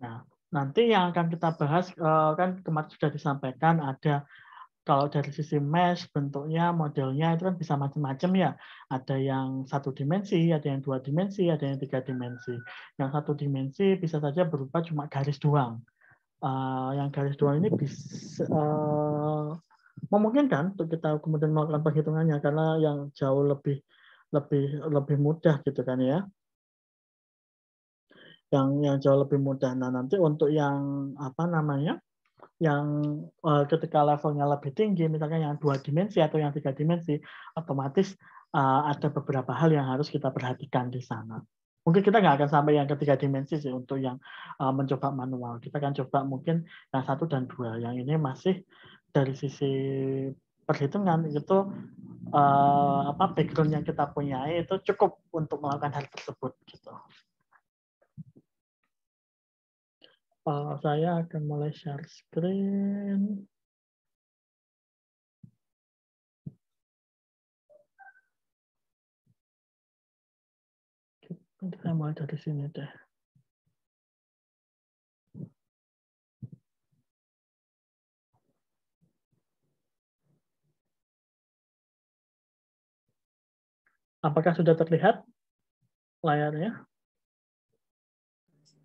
Nah, nanti yang akan kita bahas kan kemarin sudah disampaikan ada kalau dari sisi mesh bentuknya, modelnya itu kan bisa macam-macam ya. Ada yang 1 dimensi, ada yang 2 dimensi, ada yang 3 dimensi. Yang 1 dimensi bisa saja berupa cuma garis doang. Yang garis doang ini bisa memungkinkan untuk kita kemudian melakukan perhitungannya karena yang jauh lebih lebih lebih mudah gitu kan ya. Yang jauh lebih mudah. Nah, nanti untuk yang apa namanya? Yang ketika levelnya lebih tinggi, misalnya yang 2 dimensi atau yang 3 dimensi, otomatis ada beberapa hal yang harus kita perhatikan di sana. Mungkin kita nggak akan sampai yang ke 3 dimensi sih untuk yang mencoba manual. Kita akan coba mungkin yang 1 dan 2. Yang ini masih dari sisi perhitungan itu background yang kita punyai itu cukup untuk melakukan hal tersebut gitu. Saya akan mulai share screen. Nanti saya mulai dari sini deh. Apakah sudah terlihat layarnya?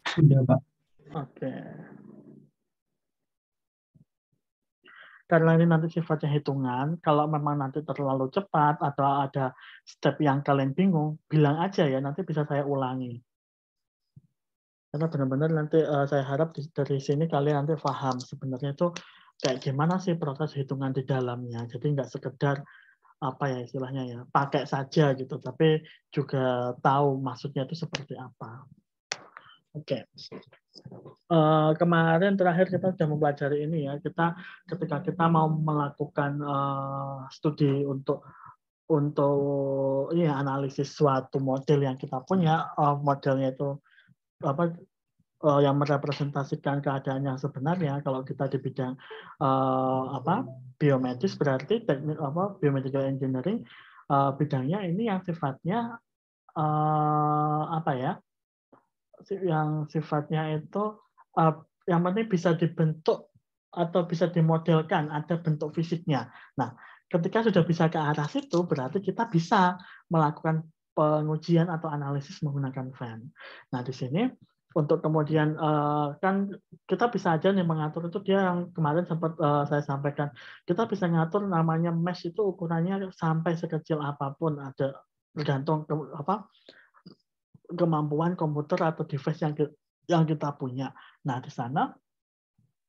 Sudah, Pak. Oke. Karena ini nanti sifatnya hitungan, kalau memang nanti terlalu cepat atau ada step yang kalian bingung, bilang aja ya, nanti bisa saya ulangi. Karena benar-benar nanti saya harap dari sini kalian nanti paham sebenarnya itu kayak gimana sih proses hitungan di dalamnya. Jadi nggak sekedar apa ya istilahnya ya, pakai saja gitu, tapi juga tahu maksudnya itu seperti apa. Oke. Kemarin terakhir kita sudah mempelajari ini ya. Ketika kita mau melakukan studi untuk ini ya, analisis suatu model yang kita punya, modelnya itu apa yang merepresentasikan keadaan yang sebenarnya. Kalau kita di bidang biomedis berarti teknik biomedical engineering, bidangnya ini yang sifatnya apa ya? Yang sifatnya itu yang penting bisa dibentuk atau bisa dimodelkan, ada bentuk fisiknya. Nah, ketika sudah bisa ke arah situ, berarti kita bisa melakukan pengujian atau analisis menggunakan FEM. Nah, di sini untuk kemudian kan kita bisa aja nih mengatur itu dia yang kemarin sempat saya sampaikan. Kita bisa ngatur namanya mesh itu ukurannya sampai sekecil apapun ada tergantung kemampuan komputer atau device yang kita punya. Nah, di sana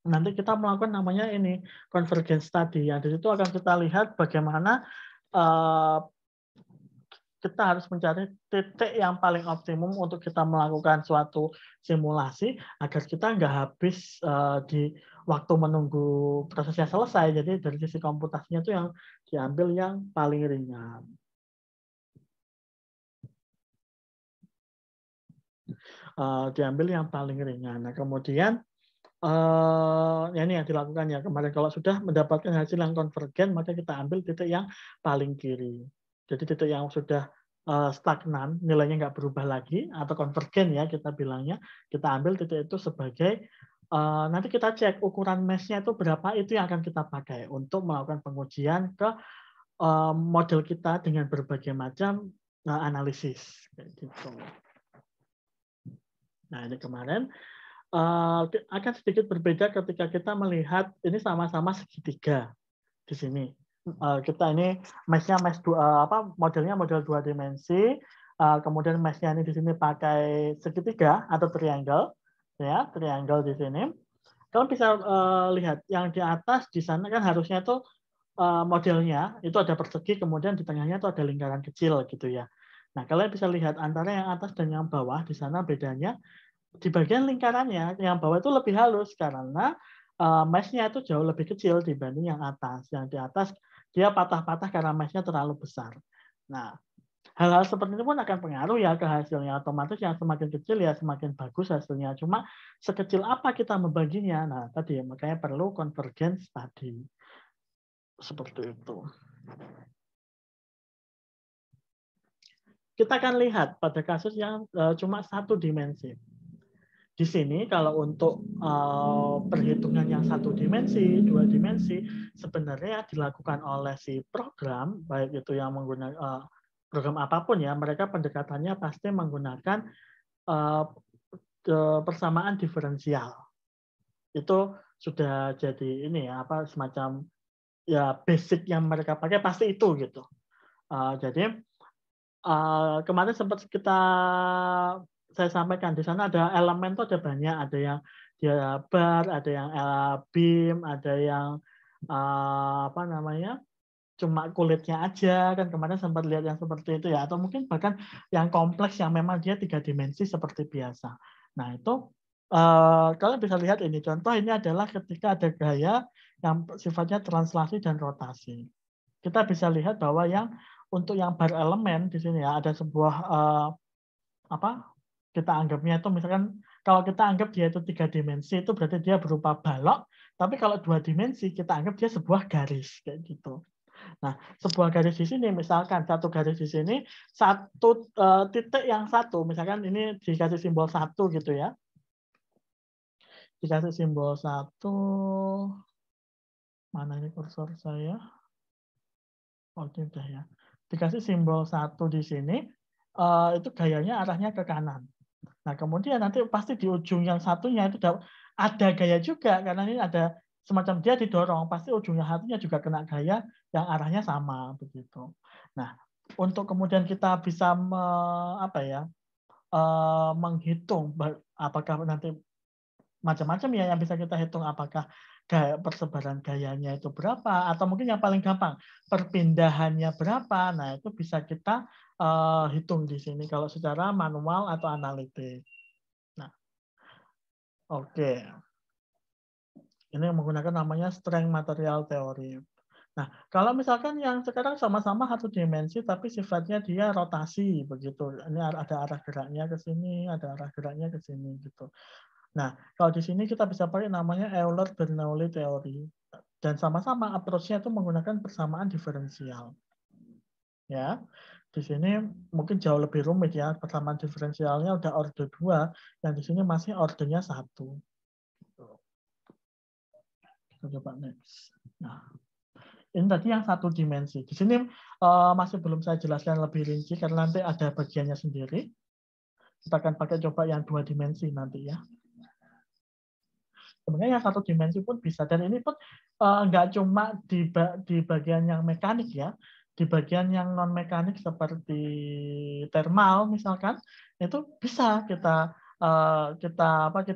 nanti kita melakukan namanya ini convergence study. Yang di situ akan kita lihat bagaimana kita harus mencari titik yang paling optimum untuk kita melakukan suatu simulasi agar kita nggak habis di waktu menunggu prosesnya selesai. Jadi dari sisi komputasinya itu yang diambil yang paling ringan. Diambil yang paling ringan. Nah, kemudian ya ini yang dilakukan ya kemarin. Kalau sudah mendapatkan hasil yang konvergen, maka kita ambil titik yang paling kiri. Jadi titik yang sudah stagnan, nilainya nggak berubah lagi, atau konvergen ya kita bilangnya, kita ambil titik itu sebagai nanti kita cek ukuran mesh-nya itu berapa, itu yang akan kita pakai untuk melakukan pengujian ke model kita dengan berbagai macam analisis. Kayak gitu. Nah, ini kemarin akan sedikit berbeda ketika kita melihat ini sama-sama segitiga di sini. Kita ini mesh-nya modelnya model 2 dimensi, kemudian mesh-nya ini di sini pakai segitiga atau triangle, ya triangle di sini. Kalian bisa lihat yang di atas di sana kan harusnya itu modelnya itu ada persegi, kemudian di tengahnya itu ada lingkaran kecil gitu ya. Nah, kalian bisa lihat antara yang atas dan yang bawah di sana bedanya di bagian lingkarannya, yang bawah itu lebih halus karena mesh-nya itu jauh lebih kecil dibanding yang atas. Yang di atas dia patah-patah karena mesh-nya terlalu besar. Nah, hal-hal seperti itu pun akan pengaruh ya ke hasilnya. Otomatis yang semakin kecil ya semakin bagus hasilnya. Cuma sekecil apa kita membaginya? Nah, tadi makanya perlu convergence tadi. Seperti itu. Kita akan lihat pada kasus yang cuma 1 dimensi. di sini kalau untuk perhitungan yang satu dimensi, dua dimensi, sebenarnya dilakukan oleh si program, baik itu yang menggunakan program apapun ya, mereka pendekatannya pasti menggunakan persamaan diferensial. Itu sudah jadi ini ya, apa semacam ya basic yang mereka pakai pasti itu gitu. Jadi kemarin sempat saya sampaikan di sana ada elemen tuh ada banyak, ada yang dia bar, ada yang beam, ada yang apa namanya cuma kulitnya aja kan kemarin sempat lihat yang seperti itu ya, atau mungkin bahkan yang kompleks yang memang dia 3 dimensi seperti biasa. Nah itu kalian bisa lihat ini contoh ini adalah ketika ada gaya yang sifatnya translasi dan rotasi. Kita bisa lihat bahwa untuk yang bar elemen di sini ya ada sebuah apa kita anggapnya itu misalkan kalau kita anggap dia itu 3 dimensi itu berarti dia berupa balok, tapi kalau 2 dimensi kita anggap dia sebuah garis kayak gitu. Nah, sebuah garis di sini misalkan satu garis di sini satu titik yang satu misalkan ini dikasih simbol 1 gitu ya. Dikasih simbol 1 mana ini kursor saya? Oke, udah ya. Dikasih simbol 1 di sini, itu gayanya arahnya ke kanan. Nah, kemudian nanti pasti di ujung yang satunya itu ada gaya juga, karena ini ada semacam dia didorong, pasti ujungnya satunya juga kena gaya yang arahnya sama, begitu. Nah, untuk kemudian kita bisa menghitung apakah nanti macam-macam ya yang bisa kita hitung apakah persebaran gayanya itu berapa atau mungkin yang paling gampang perpindahannya berapa. Nah, itu bisa kita hitung di sini kalau secara manual atau analitik. Nah, oke. Ini menggunakan namanya strength material theory. Nah, kalau misalkan yang sekarang sama-sama satu dimensi tapi sifatnya dia rotasi begitu. Ini ada arah geraknya ke sini, ada arah geraknya ke sini gitu. Nah, kalau di sini kita bisa pakai namanya Euler-Bernoulli teori. Dan sama-sama approach-nya itu menggunakan persamaan diferensial. Ya, di sini mungkin jauh lebih rumit ya. Persamaan diferensialnya udah order 2, yang di sini masih ordernya 1. Kita coba next. Nah, ini tadi yang satu dimensi. Di sini masih belum saya jelaskan lebih rinci karena nanti ada bagiannya sendiri. Kita akan pakai coba yang 2 dimensi nanti ya. Sebenarnya yang satu dimensi pun bisa, dan ini pun nggak cuma di bagian yang mekanik ya, di bagian yang non mekanik seperti thermal misalkan itu bisa kita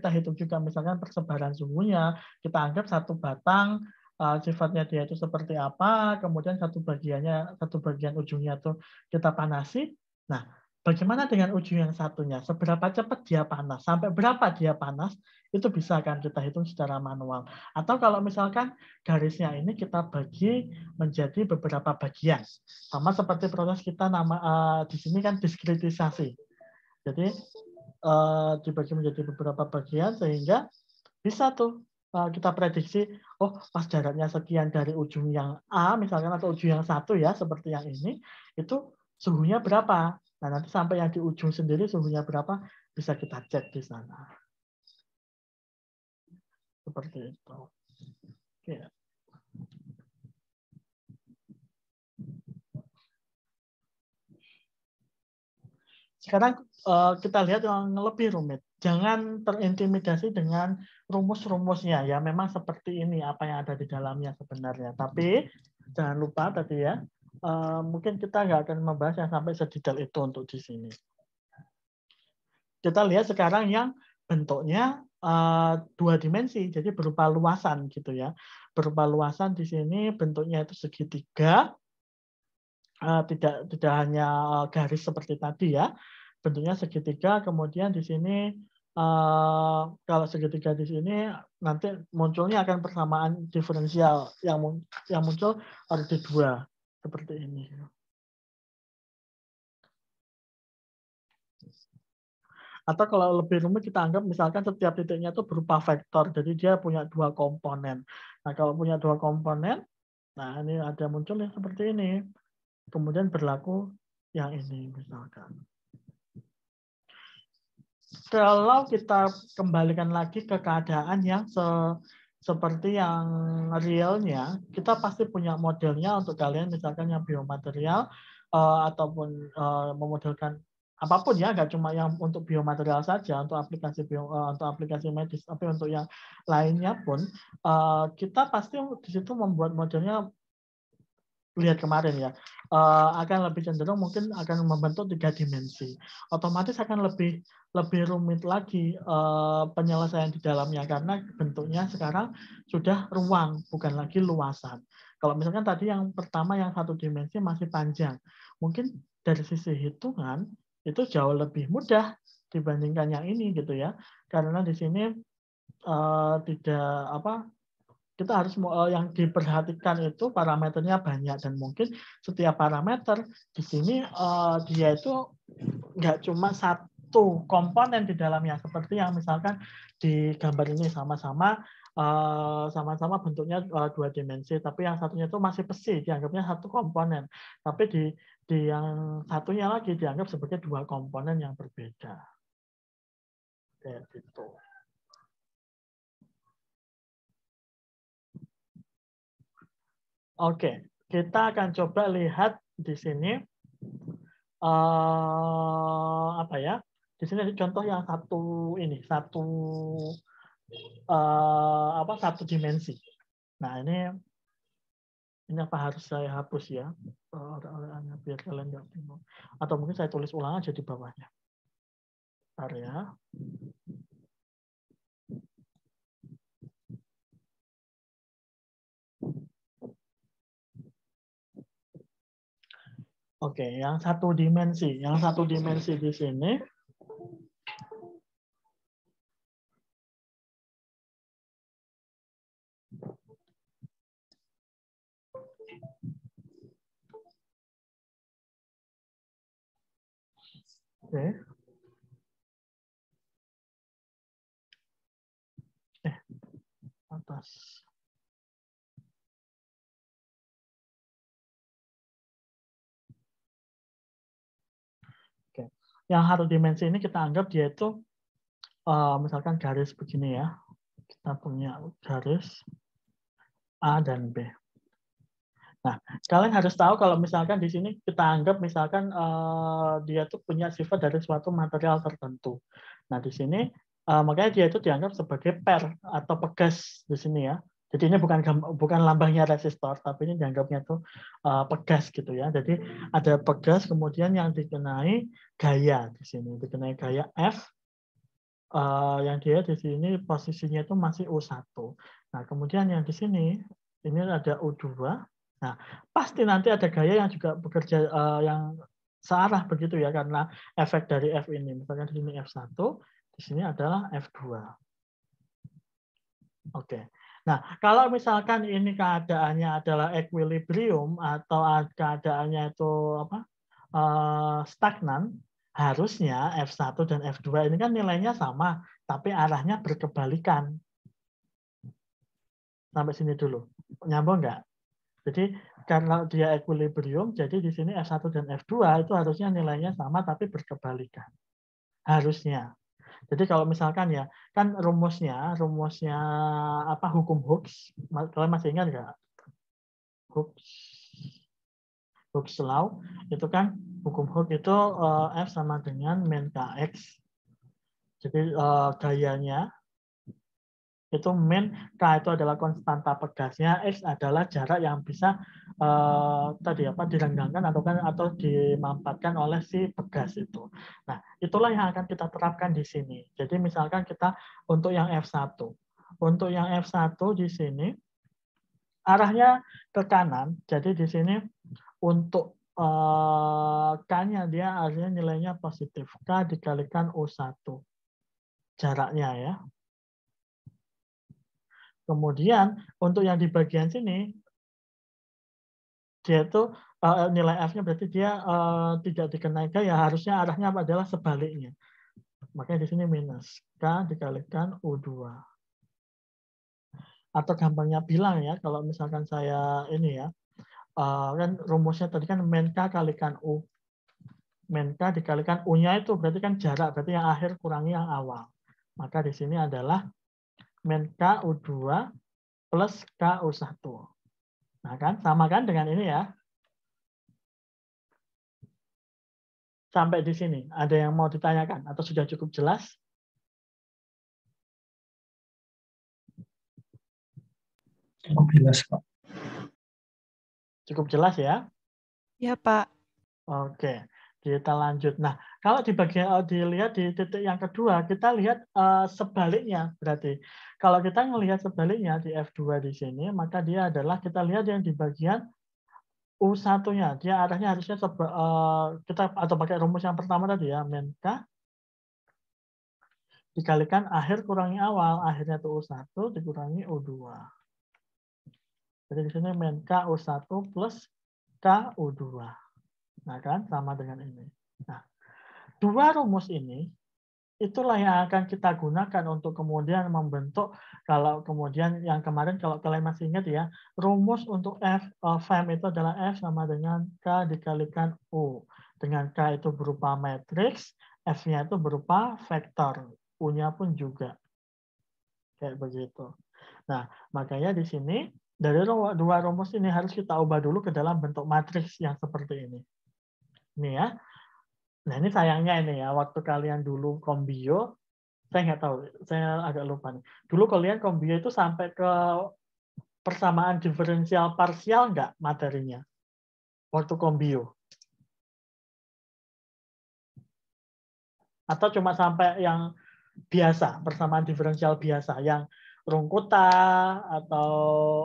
hitung juga, misalkan persebaran suhunya kita anggap satu batang sifatnya dia itu seperti apa, kemudian satu bagian ujungnya tuh kita panasi. Nah, bagaimana dengan ujung yang satunya? Seberapa cepat dia panas? Sampai berapa dia panas? Itu bisa kan kita hitung secara manual. Atau kalau misalkan garisnya ini kita bagi menjadi beberapa bagian. Sama seperti proses kita di sini kan diskretisasi. Jadi dibagi menjadi beberapa bagian sehingga bisa tuh kita prediksi, oh pas jaraknya sekian dari ujung yang A misalkan atau ujung yang satu ya seperti yang ini, itu suhunya berapa. Nah nanti sampai yang di ujung sendiri suhunya berapa bisa kita cek di sana. Seperti itu. Oke. Sekarang kita lihat yang lebih rumit. Jangan terintimidasi dengan rumus-rumusnya ya. Memang seperti ini apa yang ada di dalamnya sebenarnya. Tapi jangan lupa tadi ya, mungkin kita nggak akan membahas yang sampai sedetail itu untuk di sini. Kita lihat sekarang yang bentuknya 2 dimensi, jadi berupa luasan gitu ya. Berupa luasan di sini bentuknya itu segitiga, tidak hanya garis seperti tadi ya, bentuknya segitiga. Kemudian di sini kalau segitiga di sini nanti munculnya akan persamaan diferensial yang muncul order 2 seperti ini. Atau kalau lebih rumit kita anggap misalkan setiap titiknya itu berupa vektor, jadi dia punya 2 komponen. Nah kalau punya 2 komponen, nah ini ada muncul yang seperti ini. Kemudian berlaku yang ini misalkan. Kalau kita kembalikan lagi ke keadaan yang seperti yang realnya, kita pasti punya modelnya untuk kalian misalkan yang biomaterial ataupun memodelkan apapun ya, nggak cuma yang untuk biomaterial saja, untuk untuk aplikasi medis, tapi untuk yang lainnya pun kita pasti di situ membuat modelnya. Lihat kemarin ya, akan lebih cenderung mungkin akan membentuk 3 dimensi. Otomatis akan lebih rumit lagi penyelesaian di dalamnya karena bentuknya sekarang sudah ruang, bukan lagi luasan. Kalau misalkan tadi yang pertama yang 1 dimensi masih panjang, mungkin dari sisi hitungan itu jauh lebih mudah dibandingkan yang ini gitu ya. Karena di sini tidak apa kita harus yang diperhatikan itu parameternya banyak dan mungkin setiap parameter di sini dia itu nggak cuma satu komponen di dalamnya seperti yang misalkan di gambar ini sama-sama bentuknya 2 dimensi tapi yang satunya itu masih besi dianggapnya satu komponen tapi di yang satunya lagi dianggap sebagai 2 komponen yang berbeda kayak gitu. Oke, kita akan coba lihat di sini apa ya? Di sini ada contoh yang satu dimensi. Nah ini apa harus saya hapus ya? Biar kalian nggak bingung. Atau mungkin saya tulis ulang aja di bawahnya. Bentar ya. Oke, yang satu dimensi. Yang satu dimensi di sini. Oke. Atas. Oke. Yang satu dimensi ini kita anggap dia itu misalkan garis begini ya. Kita punya garis A dan B. Nah, kalian harus tahu kalau misalkan di sini kita anggap misalkan dia tuh punya sifat dari suatu material tertentu. Nah, di sini makanya dia itu dianggap sebagai per atau pegas di sini ya. Jadi ini bukan lambangnya resistor, tapi ini dianggapnya tuh pegas gitu ya. Jadi ada pegas kemudian yang dikenai gaya di sini, dikenai gaya F yang dia di sini posisinya itu masih U1. Nah, kemudian yang di sini ini ada U2. Nah, pasti nanti ada gaya yang juga bekerja yang searah begitu ya karena efek dari F ini. Misalnya di sini F1, di sini adalah F2. Oke. Nah, kalau misalkan ini keadaannya adalah equilibrium atau keadaannya itu apa? Stagnan, harusnya F1 dan F2 ini kan nilainya sama, tapi arahnya berkebalikan. Sampai sini dulu. Nyambung nggak? Jadi karena dia equilibrium, jadi di sini F1 dan F2 itu harusnya nilainya sama tapi berkebalikan. Harusnya. Jadi kalau misalkan ya, kan rumusnya apa hukum Hooke, kalian masih ingat nggak? Hooke's law itu kan hukum Hooke itu F sama dengan min Kx. Jadi gayanya itu min K itu adalah konstanta pegasnya, X adalah jarak yang bisa direnggangkan atau dimampatkan oleh si pegas itu. Nah, itulah yang akan kita terapkan di sini. Jadi misalkan kita untuk yang F1. Untuk yang F1 di sini arahnya ke kanan. Jadi di sini untuk K-nya dia artinya nilainya positif. K dikalikan U1. Jaraknya ya. Kemudian untuk yang di bagian sini dia itu nilai F-nya berarti dia tidak dikenai gaya, harusnya arahnya adalah sebaliknya. Makanya di sini minus K dikalikan U2. Atau gampangnya bilang ya, kalau misalkan saya ini ya, kan rumusnya tadi kan min K kalikan U. min K dikalikan U-nya itu berarti kan jarak, berarti yang akhir kurangi yang awal. Maka di sini adalah min K U2 plus K U1. Nah kan, sama kan dengan ini ya. Sampai di sini, ada yang mau ditanyakan atau sudah cukup jelas? Cukup jelas, Pak. Cukup jelas ya? Ya, Pak. Oke, kita lanjut. Nah, kalau di bagian dilihat di titik yang kedua, kita lihat sebaliknya berarti. Kalau kita melihat sebaliknya di F2 di sini, maka dia adalah kita lihat yang di bagian U1-nya. Dia arahnya harusnya kita atau pakai rumus yang pertama tadi ya, min K dikalikan akhir kurangi awal, akhirnya itu U1 dikurangi U2. Jadi di sini min K U1 plus K U2. Nah kan, sama dengan ini. Nah, dua rumus ini, itulah yang akan kita gunakan untuk kemudian membentuk, kalau kemudian yang kemarin, kalau kalian masih ingat ya, rumus untuk Fm itu adalah F sama dengan K dikalikan U. Dengan K itu berupa matriks, F-nya itu berupa vektor, U-nya pun juga. Kayak begitu. Nah, makanya di sini, dari dua rumus ini harus kita ubah dulu ke dalam bentuk matriks yang seperti ini. Ini ya. Nah, ini sayangnya ini ya, waktu kalian dulu kombio, saya nggak tahu, saya agak lupa nih. Dulu kalian kombio itu sampai ke persamaan diferensial parsial nggak materinya? Waktu kombio. Atau cuma sampai yang biasa, persamaan diferensial biasa, yang Rungkuta atau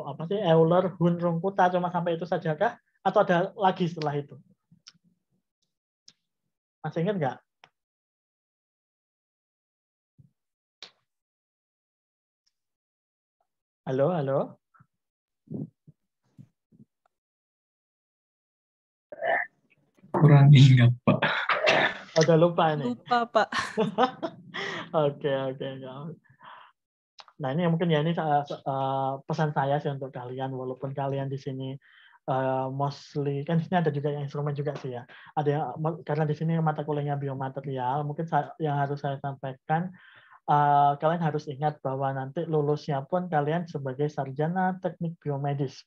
apa sih, Euler, Hund, Rungkuta, cuma sampai itu saja kah? Atau ada lagi setelah itu? Masih ingat nggak? Halo, halo? Kurang ingat, Pak. Udah lupa ini? Lupa, Pak. Oke. Nah ini mungkin ya, ini pesan saya sih untuk kalian, walaupun kalian di sini mostly, kan di sini ada juga yang instrumen juga sih ya. Ada yang, karena di sini mata kuliahnya biomaterial, mungkin yang harus saya sampaikan, kalian harus ingat bahwa nanti lulusnya pun kalian sebagai sarjana teknik biomedis.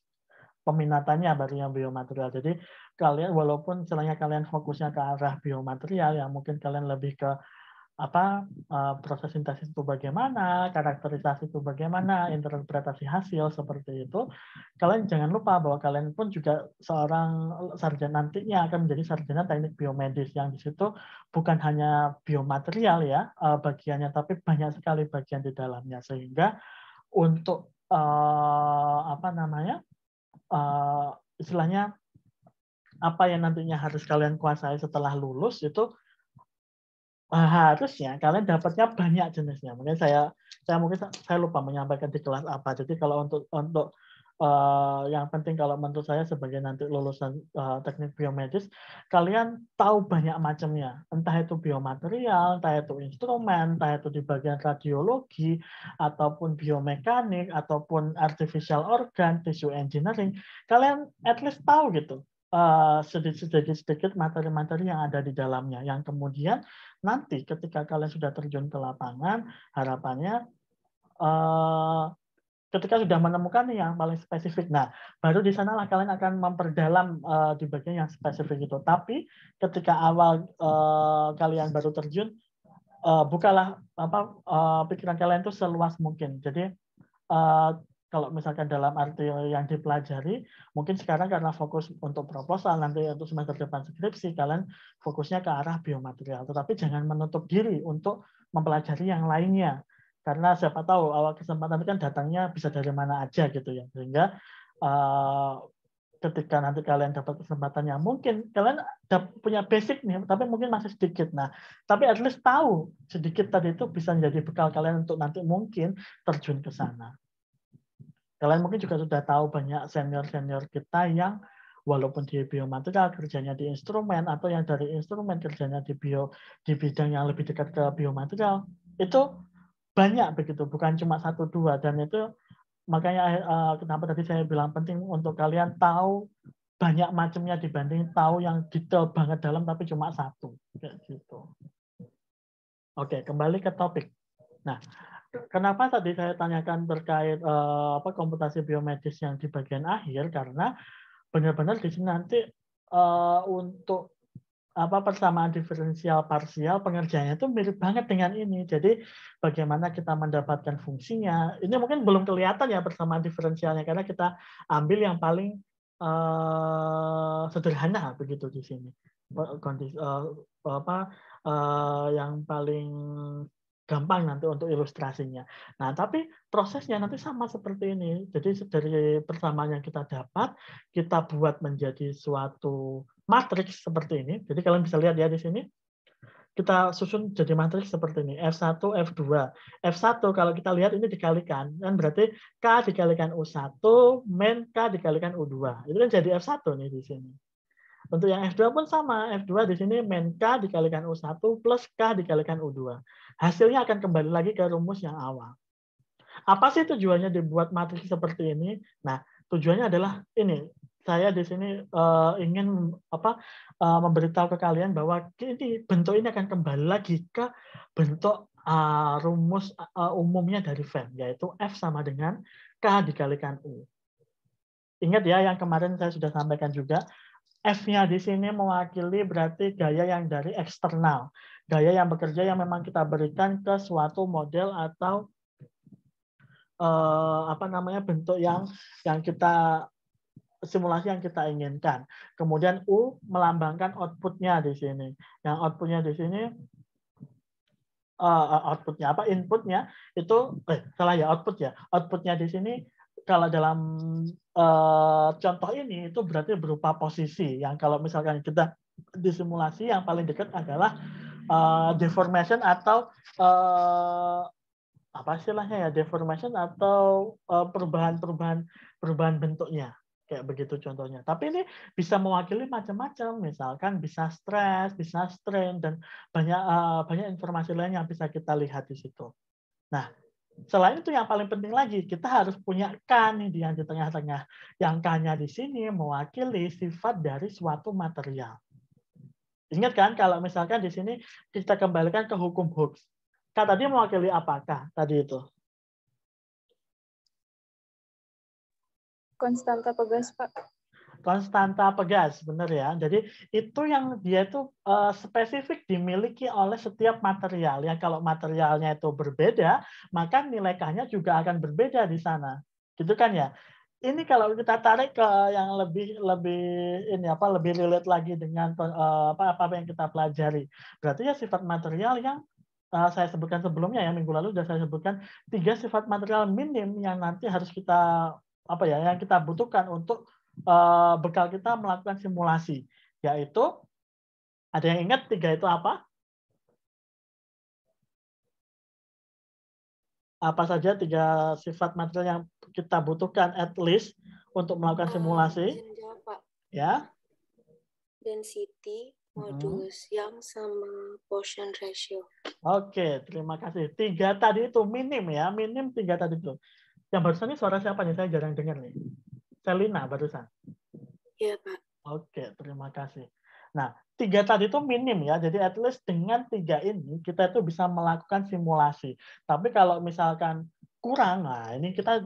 Peminatannya baru yang biomaterial. Jadi kalian walaupun istilahnya kalian fokusnya ke arah biomaterial, yang mungkin kalian lebih ke proses sintesis itu bagaimana, karakterisasi itu bagaimana, interpretasi hasil seperti itu. Kalian jangan lupa bahwa kalian pun juga seorang sarjana, nantinya akan menjadi sarjana teknik biomedis, yang di situ bukan hanya biomaterial ya bagiannya, tapi banyak sekali bagian di dalamnya, sehingga untuk istilahnya apa yang nantinya harus kalian kuasai setelah lulus itu harusnya kalian dapatnya banyak jenisnya. Mungkin saya lupa menyampaikan di kelas apa. Jadi kalau untuk yang penting kalau menurut saya sebagai nanti lulusan teknik biomedis, kalian tahu banyak macamnya. Entah itu biomaterial, entah itu instrumen, entah itu di bagian radiologi, ataupun biomekanik, ataupun artificial organ, tissue engineering. Kalian at least tahu gitu. Sedikit materi-materi yang ada di dalamnya, yang kemudian nanti ketika kalian sudah terjun ke lapangan, harapannya ketika sudah menemukan yang paling spesifik, nah baru di sanalah kalian akan memperdalam di bagian yang spesifik itu. Tapi ketika awal kalian baru terjun, bukalah pikiran kalian itu seluas mungkin. Jadi kalau misalkan dalam arti yang dipelajari, mungkin sekarang karena fokus untuk proposal, nanti untuk semester depan skripsi, kalian fokusnya ke arah biomaterial. Tetapi jangan menutup diri untuk mempelajari yang lainnya. Karena siapa tahu awal kesempatan itu kan datangnya bisa dari mana aja gitu ya. Sehingga ketika nanti kalian dapat kesempatan yang mungkin kalian punya basic nih, tapi mungkin masih sedikit. Nah, tapi at least tahu sedikit tadi itu bisa menjadi bekal kalian untuk nanti mungkin terjun ke sana. Kalian mungkin juga sudah tahu banyak senior-senior kita yang walaupun di biomaterial kerjanya di instrumen, atau yang dari instrumen kerjanya di bidang yang lebih dekat ke biomaterial, itu banyak begitu, bukan cuma 1-2. Dan itu makanya kenapa tadi saya bilang penting untuk kalian tahu banyak macamnya dibanding tahu yang detail banget dalam tapi cuma satu. Kayak gitu. Oke, kembali ke topik. Nah, kenapa tadi saya tanyakan terkait komputasi biomedis yang di bagian akhir? Karena benar-benar di sini nanti untuk persamaan diferensial parsial pengerjaannya itu mirip banget dengan ini. Jadi bagaimana kita mendapatkan fungsinya. Ini mungkin belum kelihatan ya persamaan diferensialnya karena kita ambil yang paling sederhana begitu di sini. Kondisi yang paling gampang nanti untuk ilustrasinya. Nah, tapi prosesnya nanti sama seperti ini. Jadi dari persamaan yang kita dapat, kita buat menjadi suatu matriks seperti ini. Jadi kalian bisa lihat ya di sini. Kita susun jadi matriks seperti ini. F1, F2. F1 kalau kita lihat ini dikalikan. Kan berarti K dikalikan U1, min K dikalikan U2. Itu kan jadi F1 nih di sini. Untuk yang F2 pun sama. F2 di sini min K dikalikan U1 plus K dikalikan U2. Hasilnya akan kembali lagi ke rumus yang awal. Apa sih tujuannya dibuat matriks seperti ini? Nah, tujuannya adalah ini. Saya di sini ingin memberitahu ke kalian bahwa ini bentuk ini akan kembali lagi ke bentuk rumus umumnya dari Venn, yaitu F sama dengan K dikalikan U. Ingat ya, yang kemarin saya sudah sampaikan juga, F-nya di sini mewakili berarti gaya yang dari eksternal. Gaya yang bekerja yang memang kita berikan ke suatu model atau bentuk yang kita simulasi yang kita inginkan. Kemudian U melambangkan outputnya di sini. Yang outputnya di sini inputnya itu output ya. Outputnya di sini kalau dalam contoh ini itu berarti berupa posisi. Yang kalau misalkan kita disimulasi yang paling dekat adalah deformation atau deformation atau perubahan bentuknya. Kayak begitu contohnya. Tapi ini bisa mewakili macam-macam, misalkan bisa stres, bisa strain, dan banyak informasi lain yang bisa kita lihat di situ. Nah, selain itu yang paling penting lagi, kita harus punya K nih yang di tengah-tengah. Yang K-nya di sini mewakili sifat dari suatu material. Ingat kan kalau misalkan di sini kita kembalikan ke hukum Hooke. K tadi mewakili apakah tadi itu? Konstanta Pegas, Pak. Konstanta Pegas, benar ya. Jadi itu yang dia itu spesifik dimiliki oleh setiap material. Yang kalau materialnya itu berbeda, maka nilai K-nya juga akan berbeda di sana. Gitu kan ya. Ini kalau kita tarik ke yang lebih relate lagi dengan apa yang kita pelajari. Berarti ya sifat material yang saya sebutkan sebelumnya ya, minggu lalu sudah saya sebutkan 3 sifat material minim yang nanti harus kita yang kita butuhkan untuk bekal kita melakukan simulasi, yaitu ada yang ingat 3 itu apa? Apa saja 3 sifat material yang kita butuhkan at least untuk melakukan simulasi? Ya. Density, modulus yang sama Poisson ratio. Oke, terima kasih. 3 tadi itu minim ya, minim 3 tadi itu. Yang barusan ini suara siapa nih? Saya jarang dengar nih. Selina barusan. Iya, Pak. Oke, terima kasih. Nah, 3 tadi itu minim ya. Jadi at least dengan 3 ini kita itu bisa melakukan simulasi. Tapi kalau misalkan kurang, nah ini kita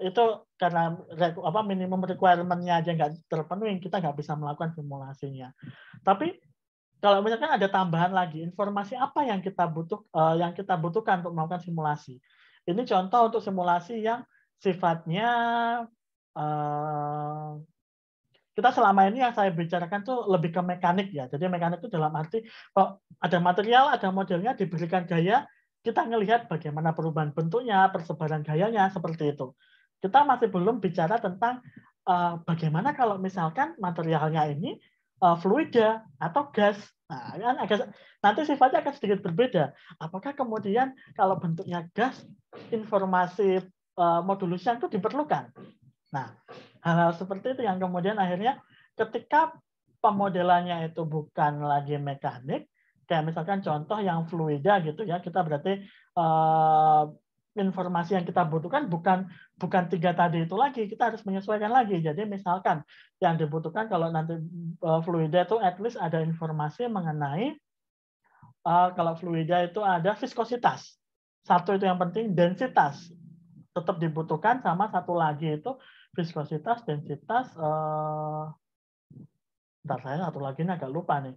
itu karena minimum requirement-nya aja nggak terpenuhi, kita nggak bisa melakukan simulasinya. Tapi kalau misalkan ada tambahan lagi, informasi apa yang kita butuhkan untuk melakukan simulasi. Ini contoh untuk simulasi yang sifatnya kita selama ini yang saya bicarakan tuh lebih ke mekanik ya. Jadi mekanik itu dalam arti kalau ada material, ada modelnya, diberikan gaya, kita ngelihat bagaimana perubahan bentuknya, persebaran gayanya, seperti itu. Kita masih belum bicara tentang bagaimana kalau misalkan materialnya ini fluida atau gas. Nah, kan nanti sifatnya akan sedikit berbeda. Apakah kemudian kalau bentuknya gas, informasi modulusnya itu diperlukan? Nah, hal-hal seperti itu yang kemudian akhirnya ketika pemodelannya itu bukan lagi mekanik, kayak misalkan contoh yang fluida gitu ya, kita berarti informasi yang kita butuhkan bukan 3 tadi itu lagi, kita harus menyesuaikan lagi. Jadi misalkan yang dibutuhkan kalau nanti fluida itu at least ada informasi mengenai kalau fluida itu ada viskositas. Satu itu yang penting, densitas tetap dibutuhkan, sama satu lagi itu viskositas, densitas. Bentar, saya satu lagi ini agak lupa nih.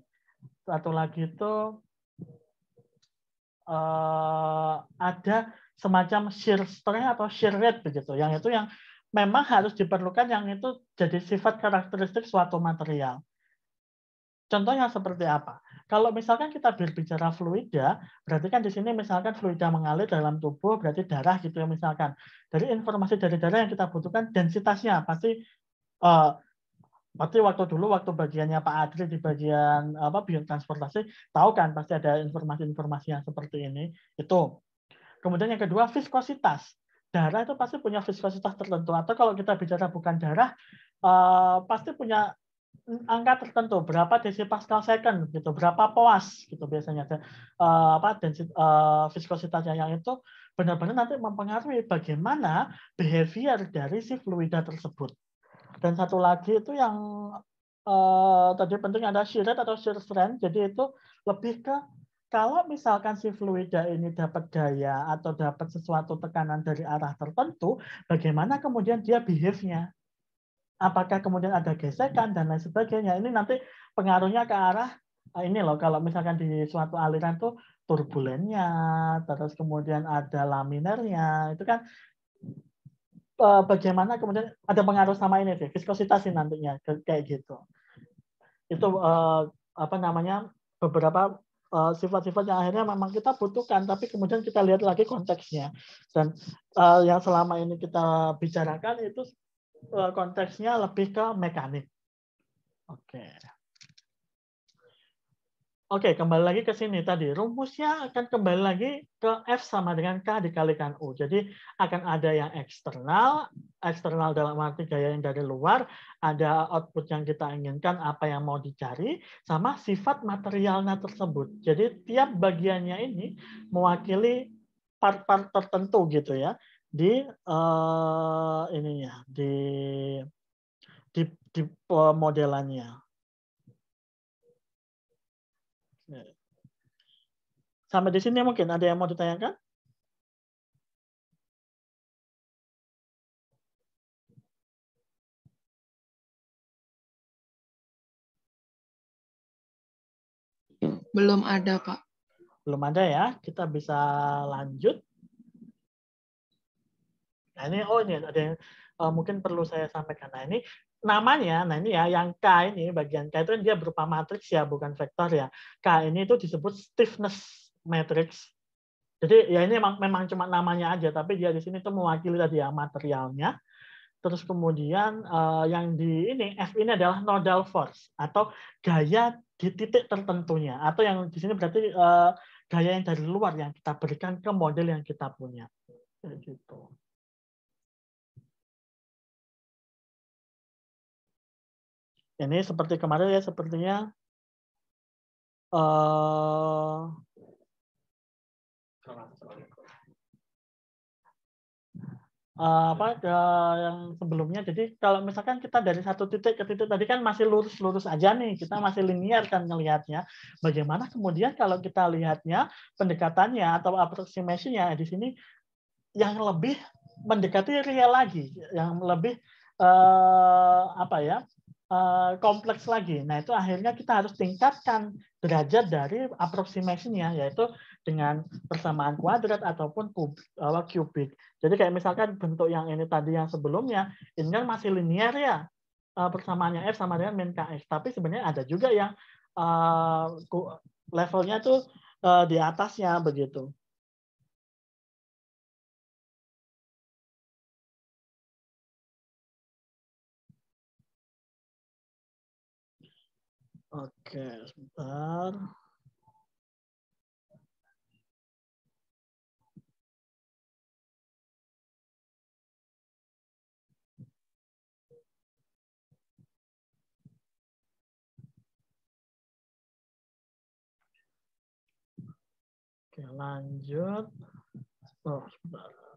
Satu lagi itu ada semacam shear strength atau shear rate begitu. Yang itu yang memang harus diperlukan, yang itu jadi sifat karakteristik suatu material. Contohnya seperti apa? Kalau misalkan kita berbicara fluida, berarti kan di sini misalkan fluida mengalir dalam tubuh, berarti darah gitu ya misalkan. Dari informasi dari darah yang kita butuhkan densitasnya pasti waktu dulu waktu bagiannya Pak Adri di bagian biotransportasi tahu kan pasti ada informasi-informasi yang seperti ini itu. Kemudian yang kedua viskositas. Darah itu pasti punya viskositas tertentu, atau kalau kita bicara bukan darah pasti punya angka tertentu, berapa desipascal second gitu, berapa poas gitu biasanya viskositasnya, yang itu benar-benar nanti mempengaruhi bagaimana behavior dari si fluida tersebut. Dan satu lagi itu yang tadi penting ada shear rate atau shear strength. Jadi itu lebih ke kalau misalkan si fluida ini dapat gaya atau dapat sesuatu tekanan dari arah tertentu, bagaimana kemudian dia behave-nya. Apakah kemudian ada gesekan dan lain sebagainya. Ini nanti pengaruhnya ke arah ini loh, kalau misalkan di suatu aliran tuh turbulennya, terus kemudian ada laminernya, itu kan bagaimana kemudian ada pengaruh sama ini sih, viskositas nantinya kayak gitu. Itu beberapa sifat-sifat yang akhirnya memang kita butuhkan, tapi kemudian kita lihat lagi konteksnya. Dan yang selama ini kita bicarakan itu konteksnya lebih ke mekanik. Oke, kembali lagi ke sini tadi. Rumusnya akan kembali lagi ke F sama dengan K dikalikan U. Jadi akan ada yang eksternal dalam arti gaya yang dari luar, ada output yang kita inginkan, apa yang mau dicari, sama sifat materialnya tersebut. Jadi tiap bagiannya ini mewakili part-part tertentu gitu ya di ininya di modelannya. Sampai di sini mungkin ada yang mau ditanyakan? Belum ada, Pak. Belum ada ya. Kita bisa lanjut. Nah ini, ini ada yang mungkin perlu saya sampaikan. Nah ini namanya, nah ini ya, yang K ini, bagian K itu kan dia berupa matriks ya, bukan vektor ya. K ini itu disebut stiffness matrix. Jadi ya ini memang cuma namanya aja, tapi dia di sini tuh mewakili tadi ya materialnya. Terus kemudian yang di ini F ini adalah nodal force atau gaya di titik tertentunya, atau yang di sini berarti gaya yang dari luar yang kita berikan ke model yang kita punya. Gitu. Ini seperti kemarin ya, sepertinya yang sebelumnya. Jadi kalau misalkan kita dari satu titik ke titik tadi kan masih lurus-lurus aja nih, kita masih linear kan ngelihatnya. Bagaimana kemudian kalau kita lihatnya pendekatannya atau approximation-nya di sini yang lebih mendekati real lagi, yang lebih kompleks lagi. Nah itu akhirnya kita harus tingkatkan derajat dari approximation-nya, yaitu dengan persamaan kuadrat ataupun kubik. Jadi kayak misalkan bentuk yang ini tadi yang sebelumnya, ini kan masih linear ya, persamaannya F sama dengan min KX. Tapi sebenarnya ada juga yang levelnya tuh di atasnya begitu. Oke, sebentar. Oke, lanjut. Oh, sebentar.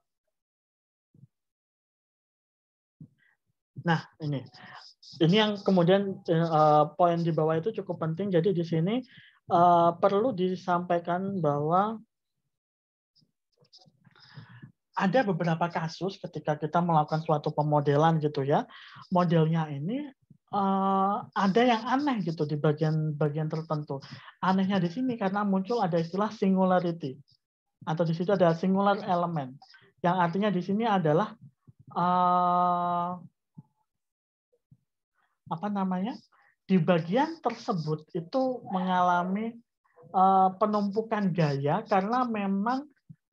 Nah, ini yang kemudian poin di bawah itu cukup penting. Jadi di sini perlu disampaikan bahwa ada beberapa kasus ketika kita melakukan suatu pemodelan gitu ya, modelnya ini ada yang aneh gitu di bagian tertentu. Anehnya di sini karena muncul ada istilah singularity atau di situ ada singular element, yang artinya di sini adalah di bagian tersebut itu mengalami penumpukan gaya karena memang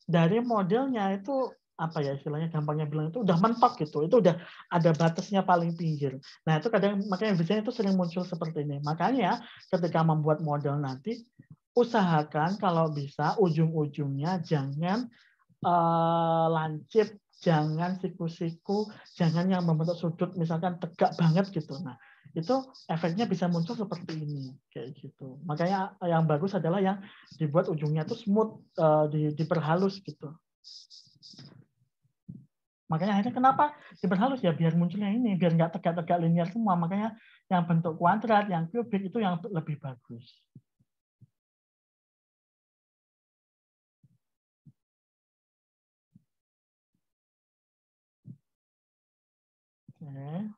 dari modelnya itu apa ya istilahnya gampangnya bilang itu udah mentok gitu, itu udah ada batasnya paling pinggir. Nah itu kadang makanya biasanya itu sering muncul seperti ini. Makanya ketika membuat model nanti usahakan kalau bisa ujung-ujungnya jangan lancip, jangan siku-siku, jangan yang membentuk sudut misalkan tegak banget gitu. Nah itu efeknya bisa muncul seperti ini kayak gitu. Makanya yang bagus adalah yang dibuat ujungnya itu smooth, diperhalus gitu. Makanya akhirnya kenapa diperhalus ya biar munculnya ini, biar nggak tegak-tegak linear semua. Makanya yang bentuk kuadrat, yang kubik itu yang lebih bagus. Oke.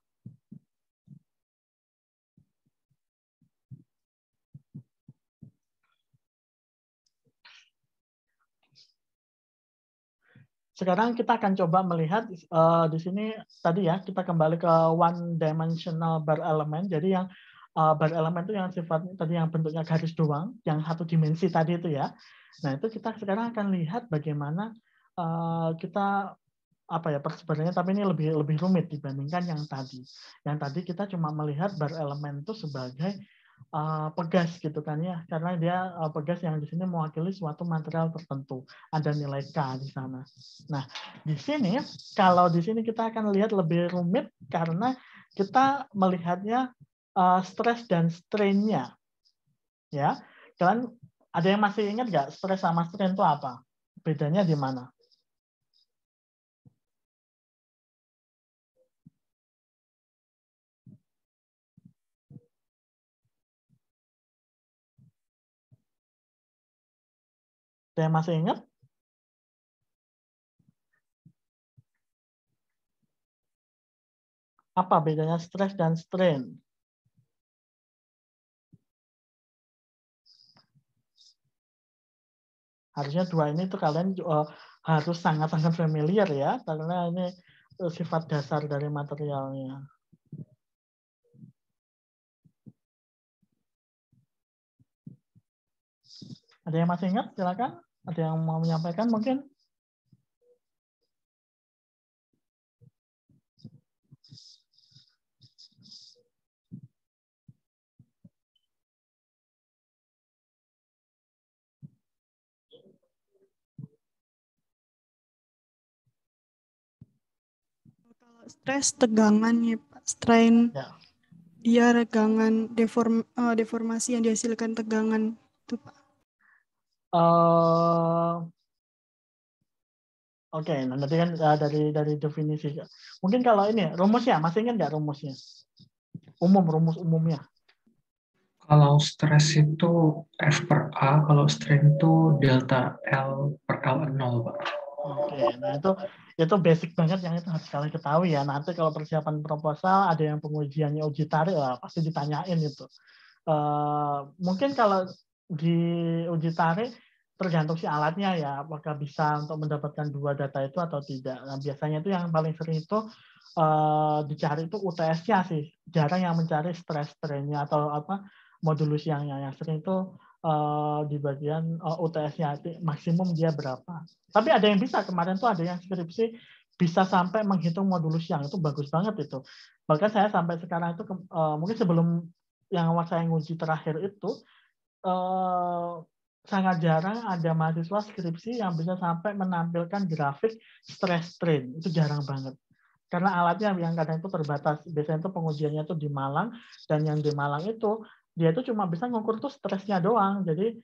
Sekarang kita akan coba melihat di sini tadi ya, kita kembali ke one dimensional bar element. Jadi yang bar element itu yang sifatnya tadi yang bentuknya garis doang, yang satu dimensi tadi itu ya. Nah, itu kita sekarang akan lihat bagaimana kita apa ya persebarannya, tapi ini lebih rumit dibandingkan yang tadi. Yang tadi kita cuma melihat bar element itu sebagai pegas gitu kan ya, karena dia pegas yang di sini mewakili suatu material tertentu, ada nilai K di sana. Nah di sini kalau di sini kita akan lihat lebih rumit karena kita melihatnya stres dan strain-nya ya. Kalian ada yang masih ingat nggak stres sama strain itu apa, bedanya di mana? Ada yang masih ingat? Apa bedanya stres dan strain? Harusnya dua ini tuh kalian harus sangat-sangat familiar ya, karena ini sifat dasar dari materialnya. Ada yang masih ingat? Silakan. Ada yang mau menyampaikan mungkin? Kalau stres tegangan ya Pak, strain Ya. dia regangan deformasi yang dihasilkan tegangan itu Pak. Oke, nanti kan dari definisi. Mungkin kalau ini rumusnya, masih ingat nggak rumusnya? Rumus umumnya. Kalau stres itu F per A, kalau strain itu delta L per L0, Pak. Oke, nah itu basic banget yang itu harus kalian ketahui ya. Nanti kalau persiapan proposal ada yang pengujiannya uji tarik, pasti ditanyain itu. Mungkin kalau di uji tarik tergantung si alatnya ya, apakah bisa untuk mendapatkan dua data itu atau tidak. Nah, biasanya itu yang paling sering itu dicari itu UTS-nya sih. Jarang yang mencari stress strain-nya atau apa modulus yang sering itu di bagian UTS-nya maksimum dia berapa. Tapi ada yang bisa, kemarin tuh ada yang skripsi bisa sampai menghitung modulus yang itu bagus banget itu. Bahkan saya sampai sekarang itu mungkin sebelum yang saya nguji terakhir itu sangat jarang ada mahasiswa skripsi yang bisa sampai menampilkan grafik stress strain. Itu jarang banget. Karena alatnya yang kadang itu terbatas. Biasanya itu pengujiannya itu di Malang, dan yang di Malang itu dia itu cuma bisa ngukur tuh stresnya doang. Jadi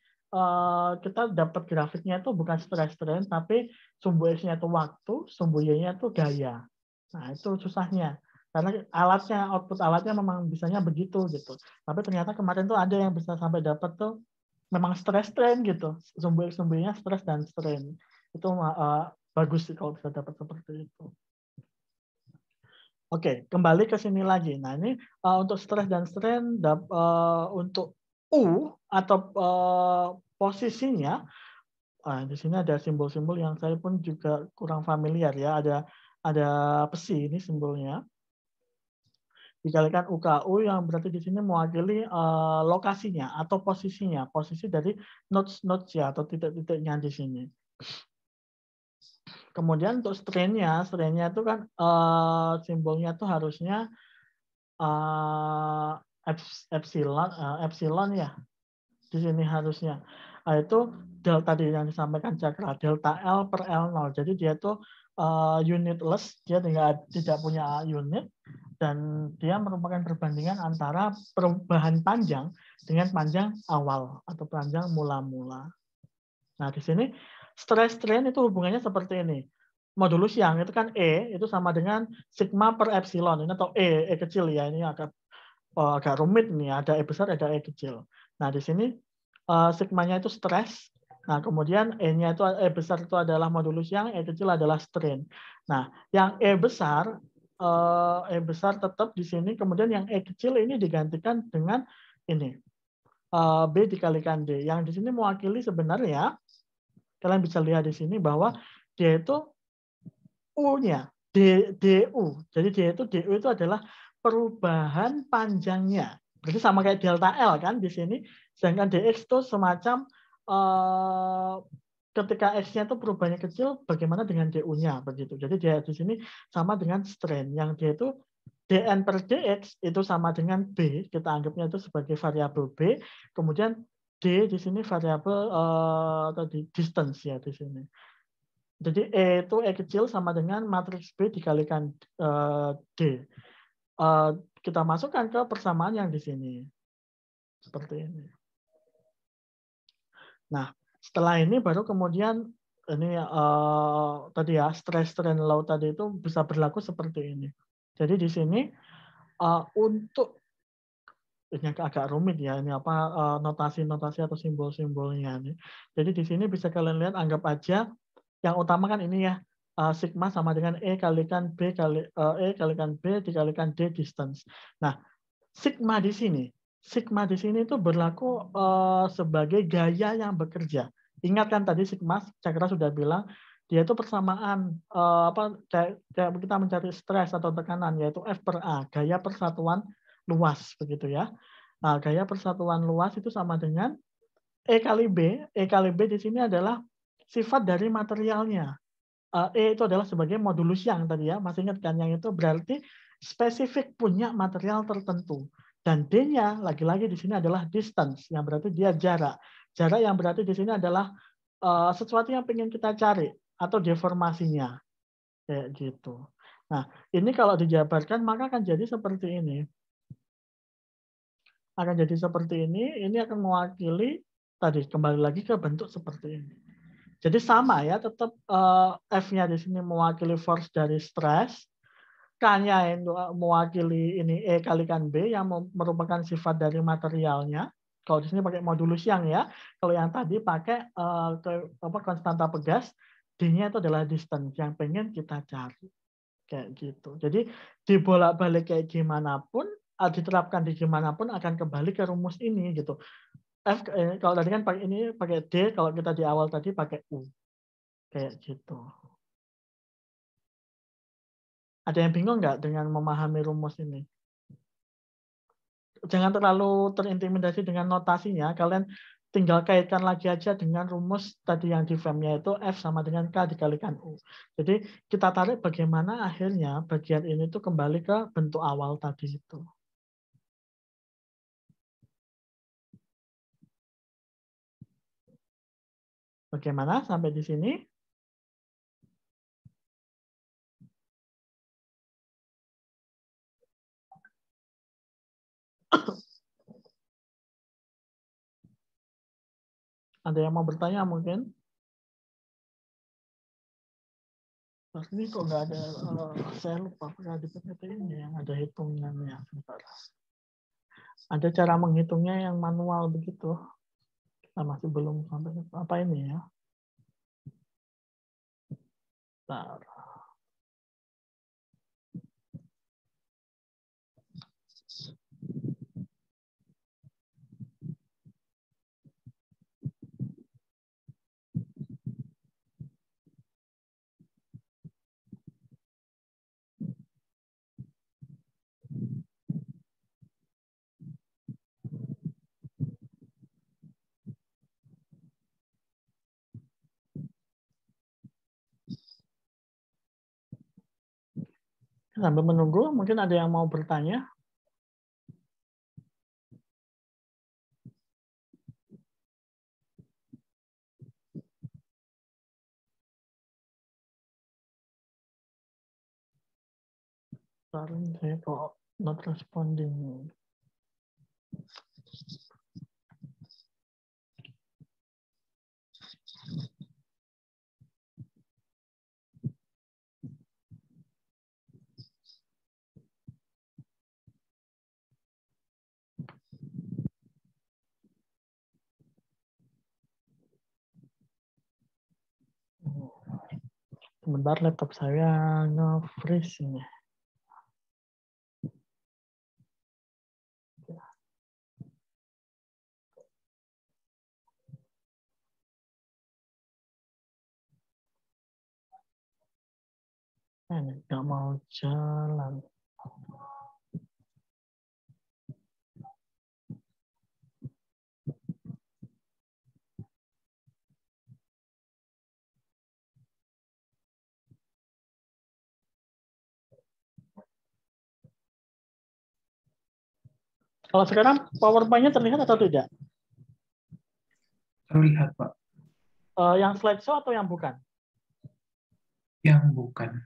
kita dapat grafiknya itu bukan stress strain, tapi sumbu S-nya itu waktu, sumbu Y-nya itu gaya. Nah itu susahnya. Karena alatnya, output alatnya memang bisanya begitu gitu. Tapi ternyata kemarin tuh ada yang bisa sampai dapat tuh memang stress strain gitu. Sumber-sumbernya stress dan strain. Itu bagus sih kalau bisa dapat seperti itu. Oke, kembali ke sini lagi. Nah, ini untuk stress dan strain untuk U atau posisinya, di sini ada simbol-simbol yang saya pun juga kurang familiar ya. Ada besi ini simbolnya. Dikalikan UKU yang berarti di sini mewakili lokasinya atau posisinya, posisi dari nodes ya atau titik-titiknya di sini. Kemudian untuk strain-nya itu kan simbolnya itu harusnya epsilon ya. Di sini harusnya. Nah, itu delta tadi yang disampaikan Cakra, delta L per L0. Jadi dia itu unitless, dia tidak punya unit, dan dia merupakan perbandingan antara perubahan panjang dengan panjang awal atau panjang mula-mula. Nah, di sini stress strain itu hubungannya seperti ini. Modulus yang itu kan E itu sama dengan sigma per epsilon, ini atau E kecil ya, ini agak rumit nih, ada E besar, ada E kecil. Nah, di sini sigmanya itu stress. Nah, kemudian E-nya itu E besar itu adalah modulus yang, E kecil adalah strain. Nah, yang E besar tetap di sini, kemudian yang E kecil ini digantikan dengan ini B dikalikan D. Yang di sini mewakili sebenarnya kalian bisa lihat di sini bahwa dia itu U-nya DU. Jadi DU itu adalah perubahan panjangnya. Berarti sama kayak delta L kan di sini. Sedangkan DX itu semacam ketika X-nya itu perubahannya kecil, bagaimana dengan DU-nya begitu. Jadi dia di sini sama dengan strain, yang dia itu dN per dx itu sama dengan B, kita anggapnya itu sebagai variabel B. Kemudian D di sini variabel tadi distance ya di sini. Jadi E itu E kecil sama dengan matriks B dikalikan D. Kita masukkan ke persamaan yang di sini. Seperti ini. Nah, setelah ini baru kemudian ini tadi ya stress strain low tadi itu bisa berlaku seperti ini. Jadi di sini untuk ini agak rumit ya ini apa notasi-notasi atau simbol-simbolnya ini. Jadi di sini bisa kalian lihat, anggap aja yang utama kan ini ya sigma sama dengan E kalikan B dikalikan D distance. Nah, sigma di sini itu berlaku sebagai gaya yang bekerja. Ingat kan tadi sigma, Cakra sudah bilang dia itu persamaan kayak kita mencari stres atau tekanan, yaitu F per A, gaya persatuan luas begitu ya. Nah, gaya persatuan luas itu sama dengan E kali B. E kali B di sini adalah sifat dari materialnya. E itu adalah sebagai modulus yang tadi ya, masih ingat kan, yang itu berarti spesifik punya material tertentu. Dan D-nya lagi-lagi di sini adalah distance, yang berarti dia jarak. Jarak yang berarti di sini adalah sesuatu yang ingin kita cari atau deformasinya. Kayak gitu. Nah, ini kalau dijabarkan maka akan jadi seperti ini. Akan jadi seperti ini akan mewakili tadi, kembali lagi ke bentuk seperti ini. Jadi sama ya, tetap F-nya di sini mewakili force dari stress, K-nya mewakili ini E kalikan B yang merupakan sifat dari materialnya. Kalau di sini pakai modulus yang ya, kalau yang tadi pakai konstanta pegas, D-nya itu adalah distance yang pengen kita cari. Kayak gitu. Jadi dibolak-balik kayak gimana pun, diterapkan di gimana pun akan kembali ke rumus ini gitu. F kalau tadi kan pakai D, kalau kita di awal tadi pakai U. Kayak gitu. Ada yang bingung nggak dengan memahami rumus ini? Jangan terlalu terintimidasi dengan notasinya. Kalian tinggal kaitkan lagi aja dengan rumus tadi yang di FEM-nya itu F sama dengan K dikalikan U. Jadi kita tarik bagaimana akhirnya bagian ini tuh kembali ke bentuk awal tadi itu. Bagaimana sampai di sini? Ada yang mau bertanya mungkin? Ini kok nggak ada, saya lupa apakah di PPT ini yang ada hitungannya. Bentar. Ada cara menghitungnya yang manual begitu. Kita masih belum sampai apa ini ya. Bentar. Sambil menunggu, mungkin ada yang mau bertanya. Sekarang saya kok not responding. Sebentar, laptop saya nge-freeze ini. Ini nggak mau jalan. Kalau sekarang PowerPoint-nya terlihat atau tidak? Terlihat, Pak. Yang slideshow atau yang bukan? Yang bukan.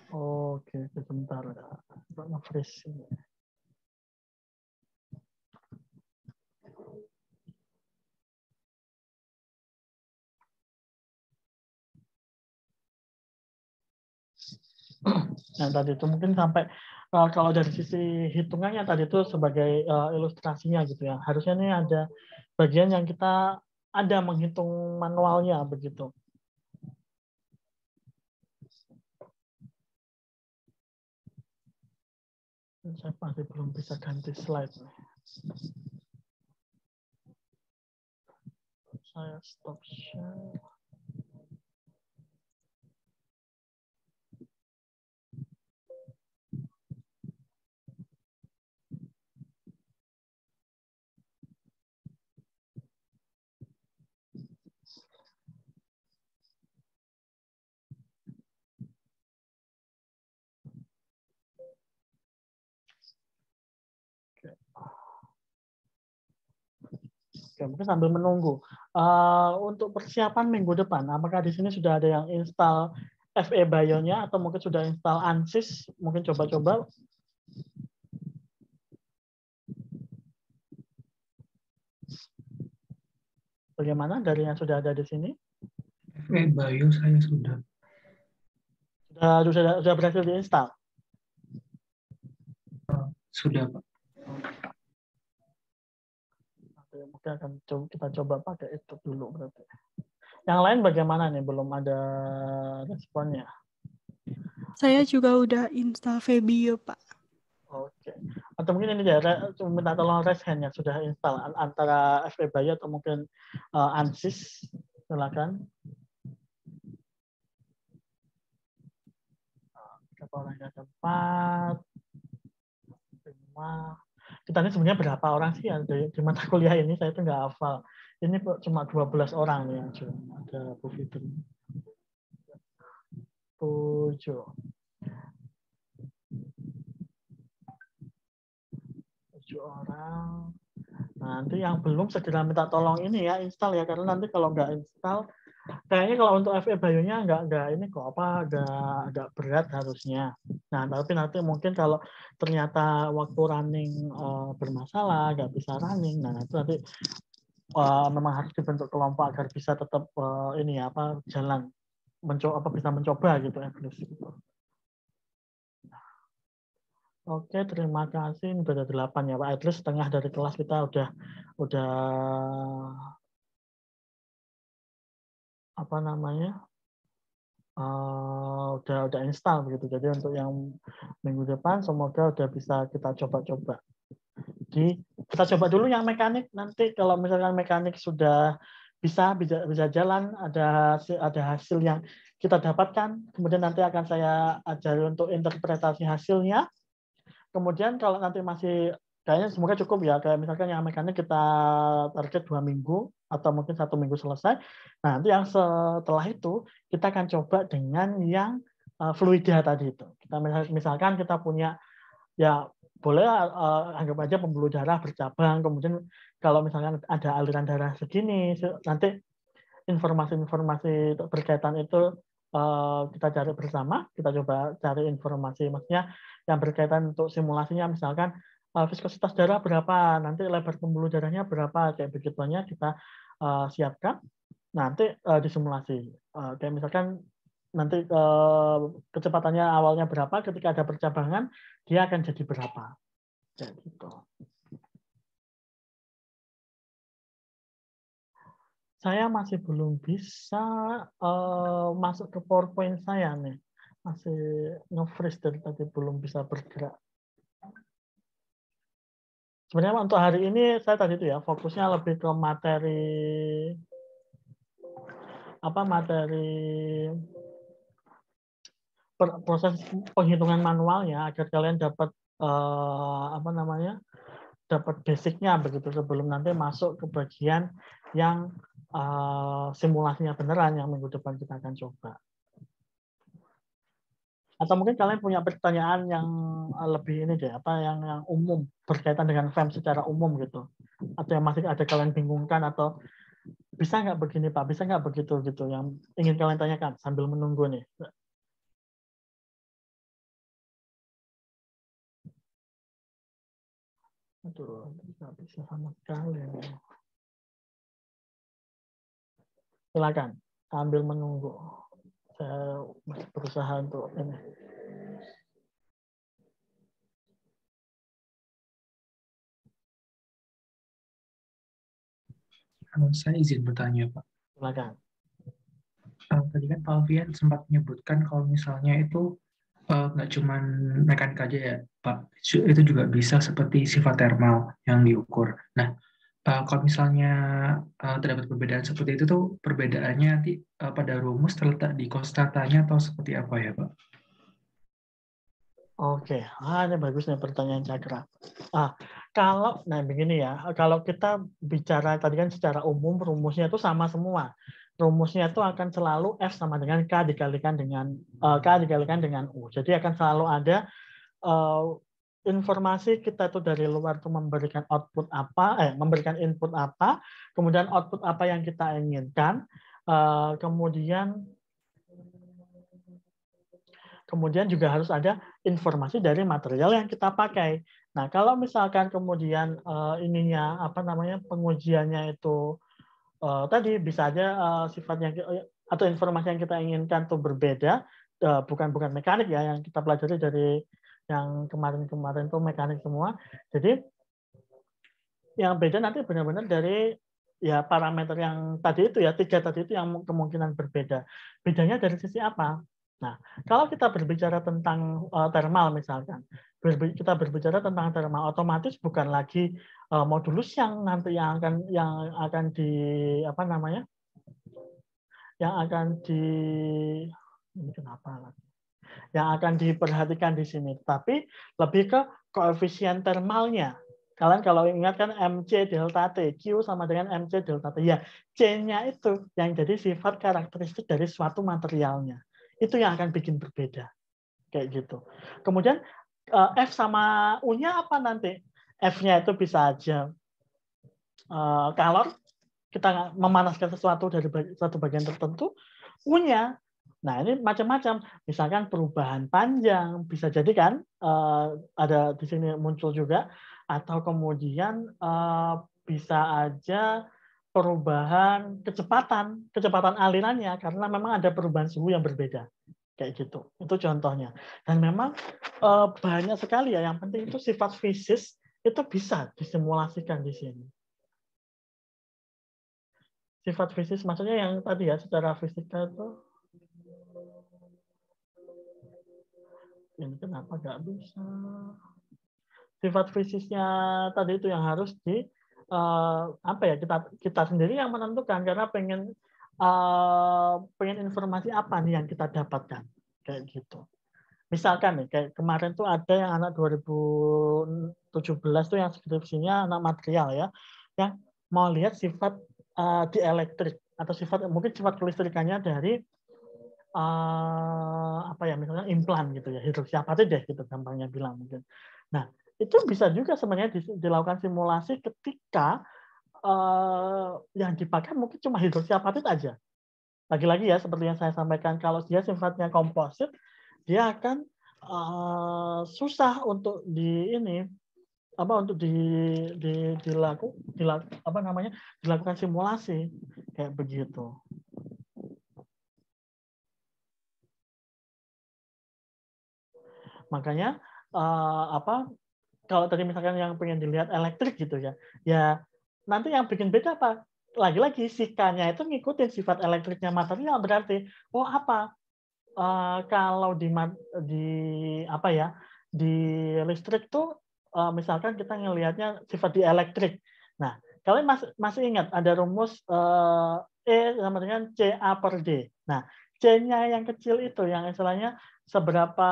Oke, sebentar. Nge-freeze ini. Nah, tadi itu mungkin sampai kalau dari sisi hitungannya tadi itu sebagai ilustrasinya gitu ya. Harusnya ini ada bagian yang kita ada menghitung manualnya begitu. Saya masih belum bisa ganti slide. Saya stop share. Oke, mungkin sambil menunggu. Untuk persiapan minggu depan, apakah di sini sudah ada yang install FE Bio-nya atau mungkin sudah install ANSYS? Mungkin coba-coba. Bagaimana dari yang sudah ada di sini? FE Bio saya sudah. Sudah berhasil diinstal? Sudah, Pak. Mungkin akan kita coba pakai itu dulu berarti. Yang lain bagaimana nih? Belum ada responnya. Saya juga udah install Febio, Pak. Oke. Atau mungkin ini ya, minta tolong raise hand yang sudah install antara FE Bio atau mungkin ANSYS. Silakan. Berapa orang yang keempat? 5. Kita ini sebenarnya berapa orang sih di mata kuliah ini? Saya itu nggak hafal. Ini cuma 12 orang nih yang ada Bu Fitri. 7. 7 orang. Nanti yang belum segera minta tolong ini ya install ya, karena nanti kalau nggak install, kayaknya kalau untuk FE Bio-nya nggak ini kok agak berat harusnya. Nah, tapi nanti mungkin kalau ternyata waktu running bermasalah, nggak bisa running, nah itu nanti memang harus dibentuk kelompok agar bisa tetap ini ya jalan bisa mencoba gitu at least gitu. Oke, terima kasih. Ini udah 8 ya Pak. At least setengah dari kelas kita udah apa namanya? Udah install begitu. Jadi untuk yang minggu depan semoga udah bisa kita coba-coba. Jadi kita coba dulu yang mekanik, nanti kalau misalkan mekanik sudah bisa jalan, ada hasil yang kita dapatkan, kemudian nanti akan saya ajari untuk interpretasi hasilnya. Kemudian kalau nanti masih kayaknya semoga cukup ya, kayak misalkan yang mekanik kita target 2 minggu atau mungkin 1 minggu selesai. Nah, nanti yang setelah itu kita akan coba dengan yang fluida tadi itu. Kita misalkan kita punya ya boleh anggap aja pembuluh darah bercabang, kemudian kalau misalkan ada aliran darah segini, nanti informasi-informasi berkaitan itu kita cari bersama, kita coba cari informasi, maksudnya yang berkaitan untuk simulasinya, misalkan viskositas darah berapa, nanti lebar pembuluh darahnya berapa, kayak begitunya kita siapkan, nanti disimulasi. Kayak misalkan nanti kecepatannya awalnya berapa, ketika ada percabangan dia akan jadi berapa, kayak gitu. Saya masih belum bisa masuk ke PowerPoint saya nih, masih nge-freeze dari tadi, belum bisa bergerak. Sebenarnya untuk hari ini saya tadi itu ya fokusnya lebih ke materi proses penghitungan manualnya agar kalian dapat dapat basicnya begitu sebelum nanti masuk ke bagian yang simulasinya beneran yang minggu depan kita akan coba. Atau mungkin kalian punya pertanyaan yang lebih ini deh, yang umum berkaitan dengan FEM secara umum gitu, atau yang masih ada kalian bingungkan, atau bisa nggak begini Pak, bisa nggak begitu gitu, yang ingin kalian tanyakan sambil menunggu nih. Aduh, nggak bisa sama sekali. Silakan sambil menunggu. Saya masih berusaha untuk ini. Saya izin bertanya, Pak. Silakan. Tadi kan Pak Alfian sempat menyebutkan kalau misalnya itu nggak cuma mekanik aja ya, Pak. Itu juga bisa seperti sifat termal yang diukur. Nah, kalau misalnya terdapat perbedaan seperti itu tuh perbedaannya nanti pada rumus terletak di konstatanya atau seperti apa ya, Pak? Oke, ini bagus nih pertanyaan Cakra. Nah begini ya, kalau kita bicara tadi kan secara umum rumusnya itu sama semua. Rumusnya itu akan selalu F sama dengan K dikalikan dengan U. Jadi akan selalu ada informasi kita itu dari luar itu memberikan output apa, memberikan input apa, kemudian output apa yang kita inginkan, kemudian juga harus ada informasi dari material yang kita pakai. Nah, kalau misalkan kemudian pengujiannya itu tadi bisa aja sifatnya atau informasi yang kita inginkan itu berbeda, bukan mekanik ya, yang kita pelajari dari yang kemarin-kemarin itu mekanik semua. Jadi yang beda nanti benar-benar dari ya parameter yang tadi itu ya, 3 tadi itu yang kemungkinan berbeda. Bedanya dari sisi apa? Nah, kalau kita berbicara tentang thermal misalkan, kita berbicara tentang thermal, otomatis bukan lagi modulus yang nanti yang akan diperhatikan di sini, tapi lebih ke koefisien thermalnya. Kalian kalau ingat kan MC delta T, Q sama dengan MC delta T. Ya, C-nya itu yang jadi sifat karakteristik dari suatu materialnya. Itu yang akan bikin berbeda. Kayak gitu. Kemudian F sama U-nya apa nanti? F-nya itu bisa aja kalor, kita memanaskan sesuatu dari satu bagian tertentu. U-nya, nah ini macam-macam. Misalkan perubahan panjang, bisa jadi kan ada di sini muncul juga. Atau kemudian bisa aja perubahan kecepatan alirannya karena memang ada perubahan suhu yang berbeda. Kayak gitu. Itu contohnya. Dan memang banyak sekali ya, yang penting itu sifat fisis itu bisa disimulasikan di sini. Sifat fisis maksudnya yang tadi ya, secara fisika itu ini kenapa nggak bisa? Sifat fisisnya tadi itu yang harus di apa ya, kita sendiri yang menentukan karena pengen informasi apa nih yang kita dapatkan kayak gitu. Misalkan nih kayak kemarin tuh ada yang anak 2017 tuh yang skripsinya anak material ya, yang mau lihat sifat dielektrik atau mungkin sifat kelistrikannya dari apa ya, misalnya implan gitu ya, hidroksiapatit deh gitu gampangnya bilang mungkin. Nah, itu bisa juga sebenarnya dilakukan simulasi ketika yang dipakai mungkin cuma hidroksiapatit aja. Lagi-lagi ya seperti yang saya sampaikan, kalau dia sifatnya komposit, dia akan susah untuk dilakukan simulasi kayak begitu. Makanya kalau tadi misalkan yang pengen dilihat elektrik gitu ya, ya nanti yang bikin beda apa? Lagi-lagi sikanya itu ngikutin sifat elektriknya material, berarti kalau di listrik tuh misalkan kita ngelihatnya sifat dielektrik. Nah, kalian masih ingat ada rumus E sama dengan CA per D. Nah, C-nya yang kecil itu yang istilahnya seberapa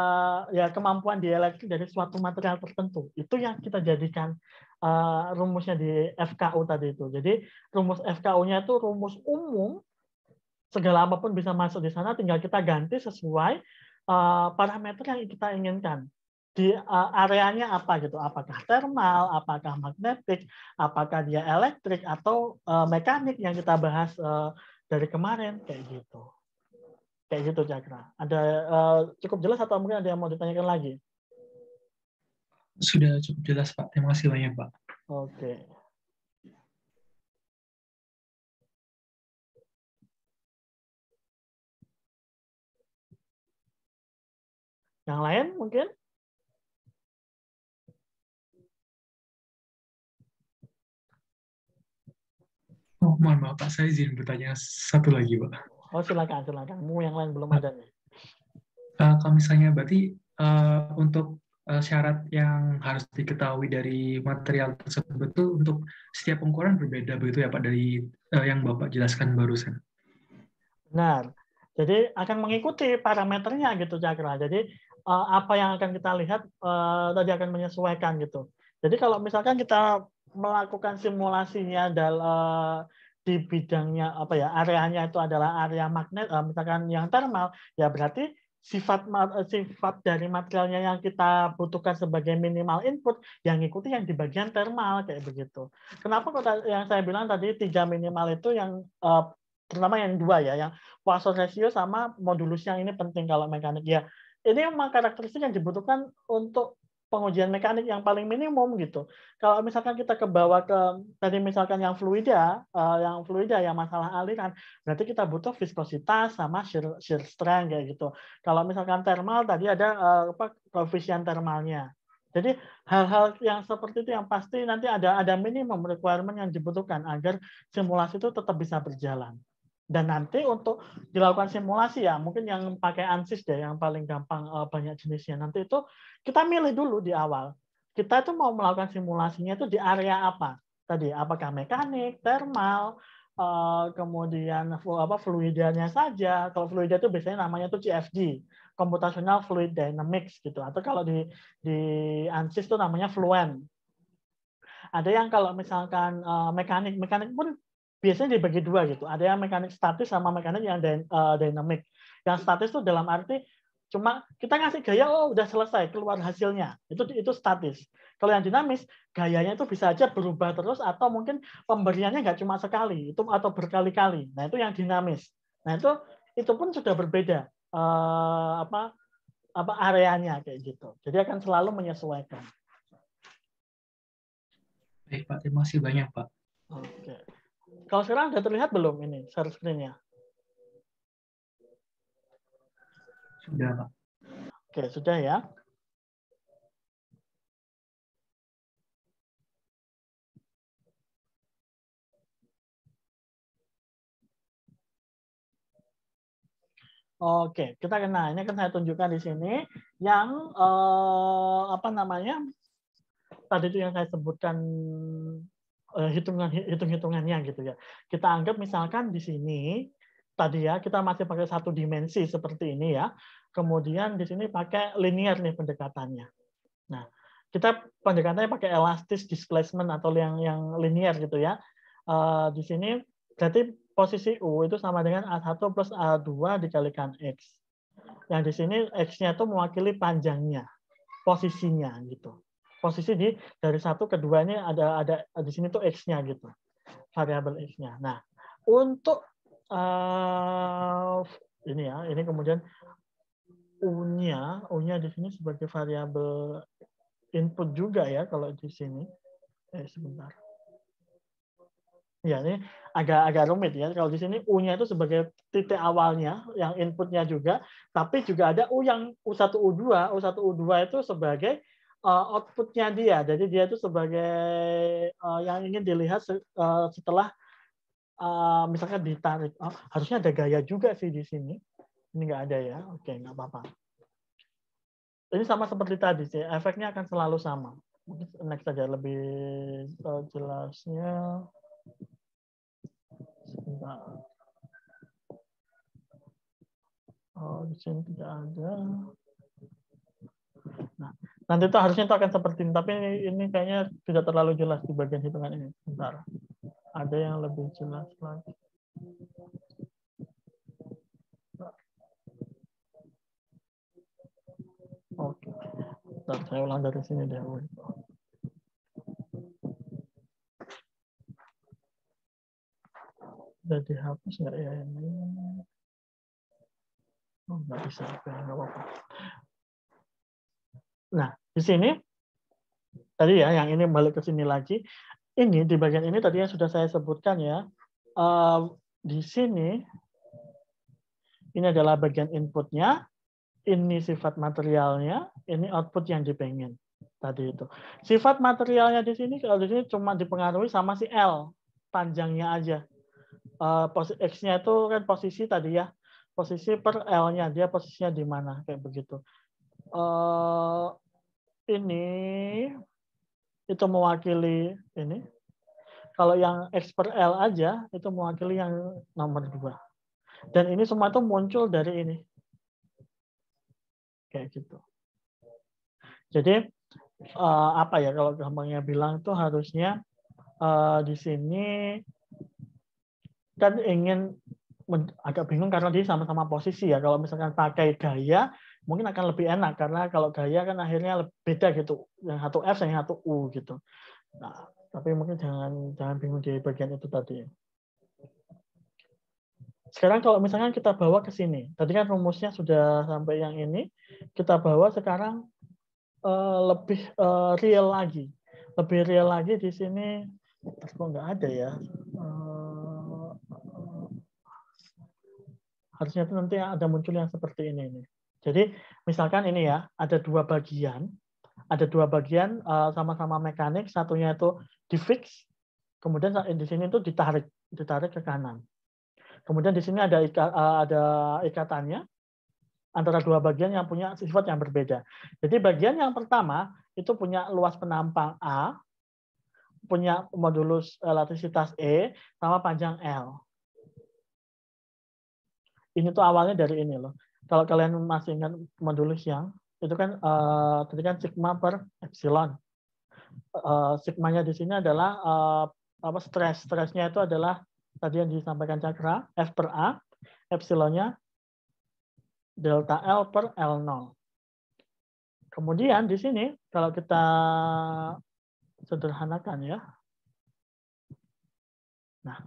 ya kemampuan dielektrik dari suatu material tertentu. Itu yang kita jadikan rumusnya di FKU tadi itu. Jadi rumus FKU-nya itu rumus umum, segala apapun bisa masuk di sana, tinggal kita ganti sesuai parameter yang kita inginkan. Di areanya apa gitu, apakah termal, apakah magnetik, apakah dia elektrik atau mekanik yang kita bahas dari kemarin kayak gitu. Kayak gitu Cakra. Ada cukup jelas atau mungkin ada yang mau ditanyakan lagi? Sudah cukup jelas Pak. Terima kasih banyak Pak. Oke. Yang lain mungkin? Oh, mohon maaf Pak, saya izin bertanya satu lagi Pak. Oh, silakan. Yang lain belum ada nih. Kalau misalnya berarti untuk syarat yang harus diketahui dari material tersebut itu untuk setiap ukuran berbeda begitu ya Pak dari yang Bapak jelaskan barusan. Benar. Jadi akan mengikuti parameternya gitu Cakra. Jadi apa yang akan kita lihat tadi akan menyesuaikan gitu. Jadi kalau misalkan kita melakukan simulasinya di bidangnya areanya itu adalah area magnet, misalkan yang termal, ya berarti sifat dari materialnya yang kita butuhkan sebagai minimal input yang ngikuti yang di bagian termal kayak begitu. Kenapa yang saya bilang tadi 3 minimal itu yang terutama yang 2 ya, yang Poisson ratio sama modulus yang ini penting kalau mekanik ya. Ini memang karakteristik yang dibutuhkan untuk pengujian mekanik yang paling minimum gitu. Kalau misalkan kita kebawa ke tadi misalkan yang fluida yang masalah aliran, berarti kita butuh viskositas sama shear strength kayak gitu. Kalau misalkan thermal tadi ada koefisien thermalnya. Jadi hal-hal yang seperti itu yang pasti nanti ada minimum requirement yang dibutuhkan agar simulasi itu tetap bisa berjalan. Dan nanti untuk dilakukan simulasi ya mungkin yang pakai ANSYS deh yang paling gampang, banyak jenisnya. Nanti itu kita milih dulu di awal. Kita itu mau melakukan simulasinya itu di area apa? Tadi apakah mekanik, termal, kemudian fluidanya saja. Kalau fluida itu biasanya namanya itu CFD, Computational Fluid Dynamics gitu. Atau kalau di ANSYS itu namanya Fluent. Ada yang kalau misalkan mekanik pun biasanya dibagi 2 gitu. Ada yang mekanik statis sama mekanik yang dynamic. Yang statis itu dalam arti cuma kita ngasih gaya, udah selesai, keluar hasilnya. Itu statis. Kalau yang dinamis, gayanya itu bisa aja berubah terus atau mungkin pemberiannya nggak cuma sekali, itu atau berkali-kali. Nah, itu yang dinamis. Nah, itu pun sudah berbeda areanya kayak gitu. Jadi akan selalu menyesuaikan. Baik Pak, terima kasih banyak Pak. Oke. Kalau sekarang sudah terlihat belum ini share screen-nya? Sudah, Pak. Oke, sudah ya. Oke, kita kena. Ini kan saya tunjukkan di sini yang apa namanya? Tadi itu yang saya sebutkan hitung-hitungannya gitu ya. Kita anggap misalkan di sini tadi ya kita masih pakai satu dimensi seperti ini ya. Kemudian di sini pakai linear nih pendekatannya. Nah, kita pendekatannya pakai elastis displacement atau yang linear gitu ya. Di sini berarti posisi U itu sama dengan A1 plus A2 dikalikan X. Yang di sini X-nya itu mewakili panjangnya, posisinya gitu. Posisi dari 1 ke 2 ini ada di sini tuh X-nya gitu. Variabel X-nya. Nah, untuk ini ya, ini kemudian U-nya di sini sebagai variabel input juga ya kalau di sini. Sebentar. Ya, ini agak rumit ya. Kalau di sini U-nya itu sebagai titik awalnya, yang inputnya juga, tapi juga ada U yang U1, U2. U1, U2 itu sebagai outputnya dia. Jadi dia itu sebagai yang ingin dilihat setelah misalkan ditarik. Harusnya ada gaya juga sih di sini. Ini nggak ada ya. Oke, nggak apa-apa. Ini sama seperti tadi sih. Efeknya akan selalu sama. Mungkin next saja lebih jelasnya. Sebentar. Oh, di sini tidak ada. Nah, nanti itu harusnya itu akan seperti ini, tapi ini kayaknya tidak terlalu jelas di bagian hitungan ini. Sebentar. Ada yang lebih jelas lagi. Oke. Bentar, saya ulang dari sini deh. Sudah dihapus nggak ya ini? Oh, nggak bisa. Nggak apa-apa. Nah, di sini tadi ya, yang ini balik ke sini lagi. Ini di bagian ini tadi yang sudah saya sebutkan ya. Di sini ini adalah bagian inputnya, ini sifat materialnya, ini output yang dipengen tadi itu. Sifat materialnya di sini kalau di sini cuma dipengaruhi sama si L, panjangnya aja. X-nya itu kan posisi tadi ya, posisi per L-nya, dia posisinya di mana kayak begitu. Ini itu mewakili ini. Kalau yang X per L aja itu mewakili yang nomor 2. Dan ini semua itu muncul dari ini. Kayak gitu. Jadi apa ya kalau gampangnya bilang itu harusnya di sini kan ingin agak bingung karena dia sama-sama posisi ya. Kalau misalkan pakai gaya mungkin akan lebih enak karena kalau gaya kan akhirnya beda gitu. Yang satu F yang satu U gitu. Nah, tapi mungkin jangan bingung di bagian itu tadi. Sekarang kalau misalkan kita bawa ke sini, tadi kan rumusnya sudah sampai yang ini, kita bawa sekarang lebih real lagi. Lebih real lagi di sini, kok nggak ada ya. Harusnya itu nanti ada muncul yang seperti ini. Jadi misalkan ini ya, ada dua bagian sama-sama mekanik, satunya itu di-fix, kemudian di sini itu ditarik ke kanan. Kemudian di sini ada ikatannya antara dua bagian yang punya sifat yang berbeda. Jadi bagian yang pertama itu punya luas penampang A, punya modulus elastisitas E, sama panjang L. Ini tuh awalnya dari ini loh. Kalau kalian masih ingat modulus yang itu kan tadi kan sigma per epsilon. Sigmanya di sini adalah stresnya itu adalah tadi yang disampaikan Cakra, F per A, epsilonnya delta L per L0. Kemudian di sini kalau kita sederhanakan ya. Nah,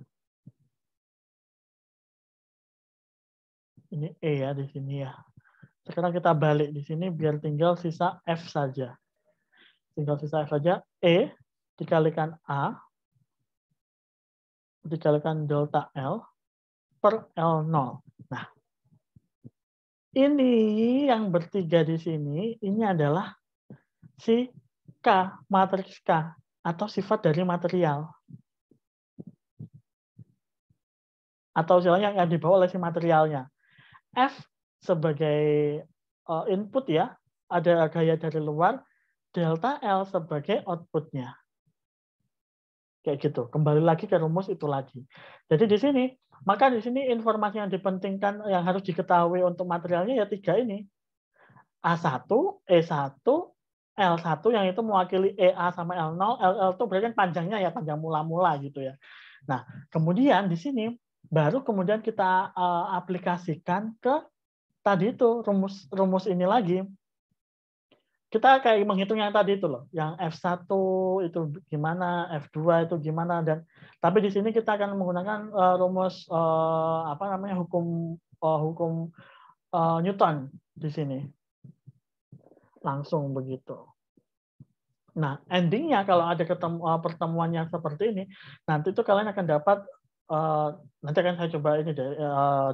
ini E ya di sini ya. Sekarang kita balik di sini biar tinggal sisa F saja. Tinggal sisa F saja. E dikalikan A dikalikan delta L per L0. Nah, ini yang bertiga di sini, ini adalah si K, matriks K, atau sifat dari material. Atau istilahnya yang dibawa oleh si materialnya. F sebagai input ya, ada gaya dari luar, delta L sebagai outputnya. Kayak gitu. Kembali lagi ke rumus itu lagi. Jadi di sini, maka di sini informasi yang dipentingkan, yang harus diketahui untuk materialnya ya 3 ini. A1, E1, L1 yang itu mewakili EA sama L0, LL itu berarti kan panjangnya ya, panjang mula-mula gitu ya. Nah, kemudian di sini baru kemudian kita aplikasikan ke tadi itu rumus ini lagi. Kita kayak menghitung yang tadi itu loh, yang F1 itu gimana, F2 itu gimana, dan tapi di sini kita akan menggunakan rumus hukum Newton di sini. Langsung begitu. Nah, endingnya kalau ada pertemuan yang seperti ini, nanti itu kalian akan dapat, nanti akan saya coba ini deh,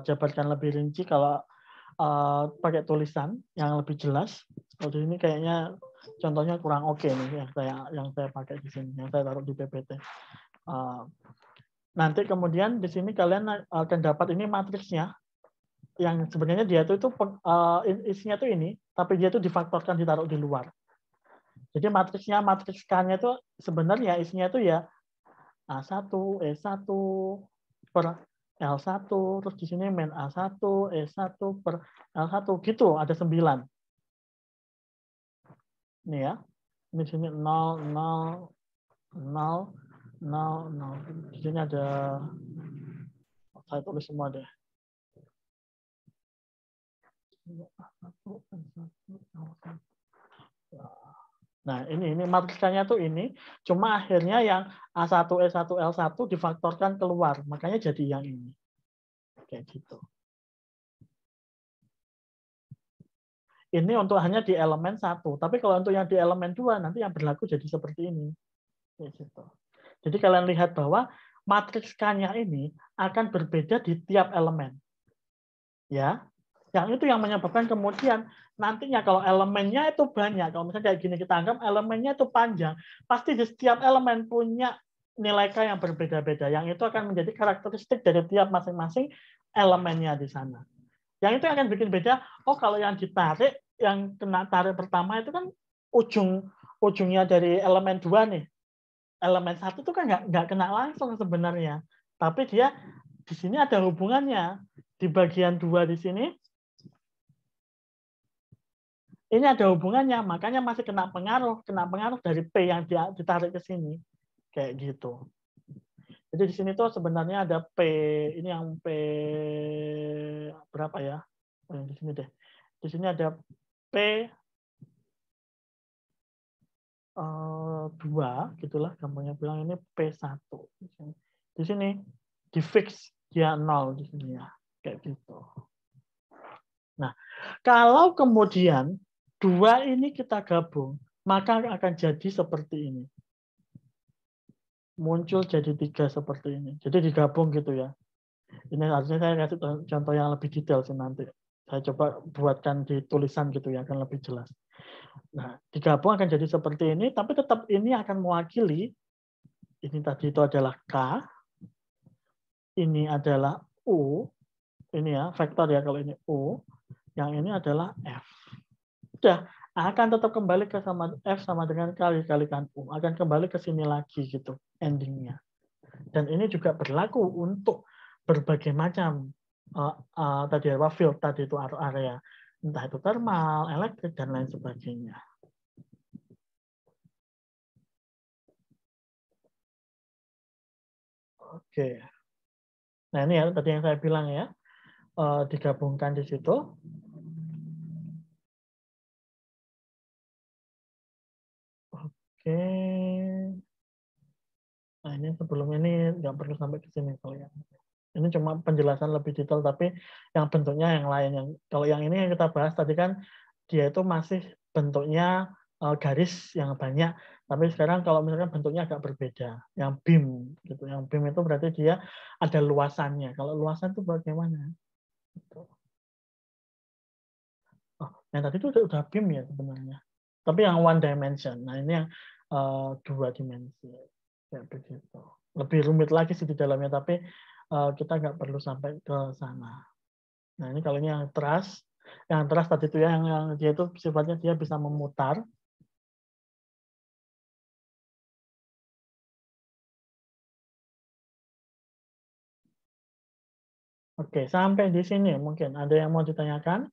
jabarkan lebih rinci kalau pakai tulisan yang lebih jelas. Kalau di sini kayaknya contohnya kurang oke nih yang saya pakai di sini, yang saya taruh di PPT. Nanti kemudian di sini kalian akan dapat ini matriksnya, yang sebenarnya dia itu isinya tuh ini, tapi dia itu difaktorkan ditaruh di luar. Jadi matriksnya, matriks K-nya itu sebenarnya isinya itu ya A1, E1 per L1, terus di sini min A1, E1 per L1, gitu, ada 9. Ini ya, ini di sini 0, 0, 0, 0, 0. Di sini ada, saya tulis semua deh. Nah, ini matriksanya tuh ini, cuma akhirnya yang A1, E1, L1 difaktorkan keluar, makanya jadi yang ini. Kayak gitu. Ini untuk hanya di elemen 1, tapi kalau untuk yang di elemen 2 nanti yang berlaku jadi seperti ini. Kayak gitu. Jadi kalian lihat bahwa matriks K-nya ini akan berbeda di tiap elemen. Ya. Yang itu yang menyebabkan kemudian nantinya kalau elemennya itu banyak, kalau misalnya kayak gini kita anggap elemennya itu panjang, pasti di setiap elemen punya nilai K yang berbeda-beda. Yang itu akan menjadi karakteristik dari tiap masing-masing elemennya di sana. Yang itu akan bikin beda, oh kalau yang ditarik, yang kena tarik pertama itu kan ujungnya dari elemen 2 nih. Elemen 1 itu kan nggak kena langsung sebenarnya. Tapi dia di sini ada hubungannya. Di bagian 2 di sini, ini ada hubungannya, makanya masih kena pengaruh dari P yang ditarik ke sini, kayak gitu. Jadi di sini tuh sebenarnya ada P, ini yang P berapa ya? Di sini deh. Di sini ada P 2, gitulah gampangnya bilang, ini P1. Di sini di fix dia 0 di sini ya, kayak gitu. Nah, kalau kemudian 2 ini kita gabung, maka akan jadi seperti ini. Muncul jadi 3 seperti ini. Jadi digabung gitu ya. Ini harusnya saya kasih contoh yang lebih detail sih nanti. Saya coba buatkan di tulisan gitu ya, akan lebih jelas. Nah, digabung akan jadi seperti ini, tapi tetap ini akan mewakili, ini tadi itu adalah K, ini adalah U, ini ya, vektor ya kalau ini U, yang ini adalah F. Udah, akan tetap kembali ke sama F sama dengan kali-kalikan U. Akan kembali ke sini lagi gitu endingnya. Dan ini juga berlaku untuk berbagai macam tadi field tadi itu area. Entah itu thermal, elektrik, dan lain sebagainya. Oke. Nah ini ya tadi yang saya bilang ya. Digabungkan di situ. Oke. Nah ini sebelum ini nggak perlu sampai ke sini kalau yang ini cuma penjelasan lebih detail, tapi yang bentuknya yang lain. Yang kalau yang ini yang kita bahas tadi kan dia itu masih bentuknya garis yang banyak, Tapi sekarang kalau misalkan bentuknya agak berbeda, yang beam gitu. Yang beam itu berarti dia ada luasannya. Kalau luasan itu bagaimana? Gitu. Oh, yang tadi itu udah beam ya sebenarnya. Tapi yang one dimension. Nah, ini yang 2 dimensi. Kayak begitu. Lebih rumit lagi sih di dalamnya, tapi kita nggak perlu sampai ke sana. Nah, ini kalau ini yang trust. Yang trust tadi itu ya, yang dia itu sifatnya dia bisa memutar. Oke, sampai di sini mungkin ada yang mau ditanyakan?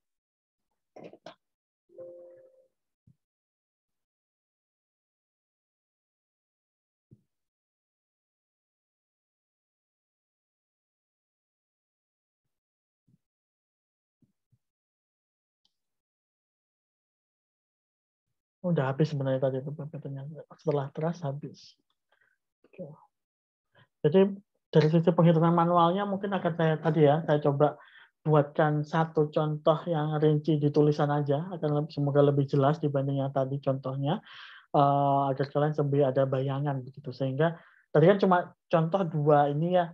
Udah habis sebenarnya tadi itu PPT-nya. Setelah trust habis. Oke. Jadi dari sisi penghitungan manualnya mungkin akan saya coba buatkan satu contoh yang rinci di tulisan aja, akan semoga lebih jelas dibanding yang tadi contohnya, agar kalian lebih ada bayangan begitu. Sehingga tadi kan cuma contoh 2 ini ya,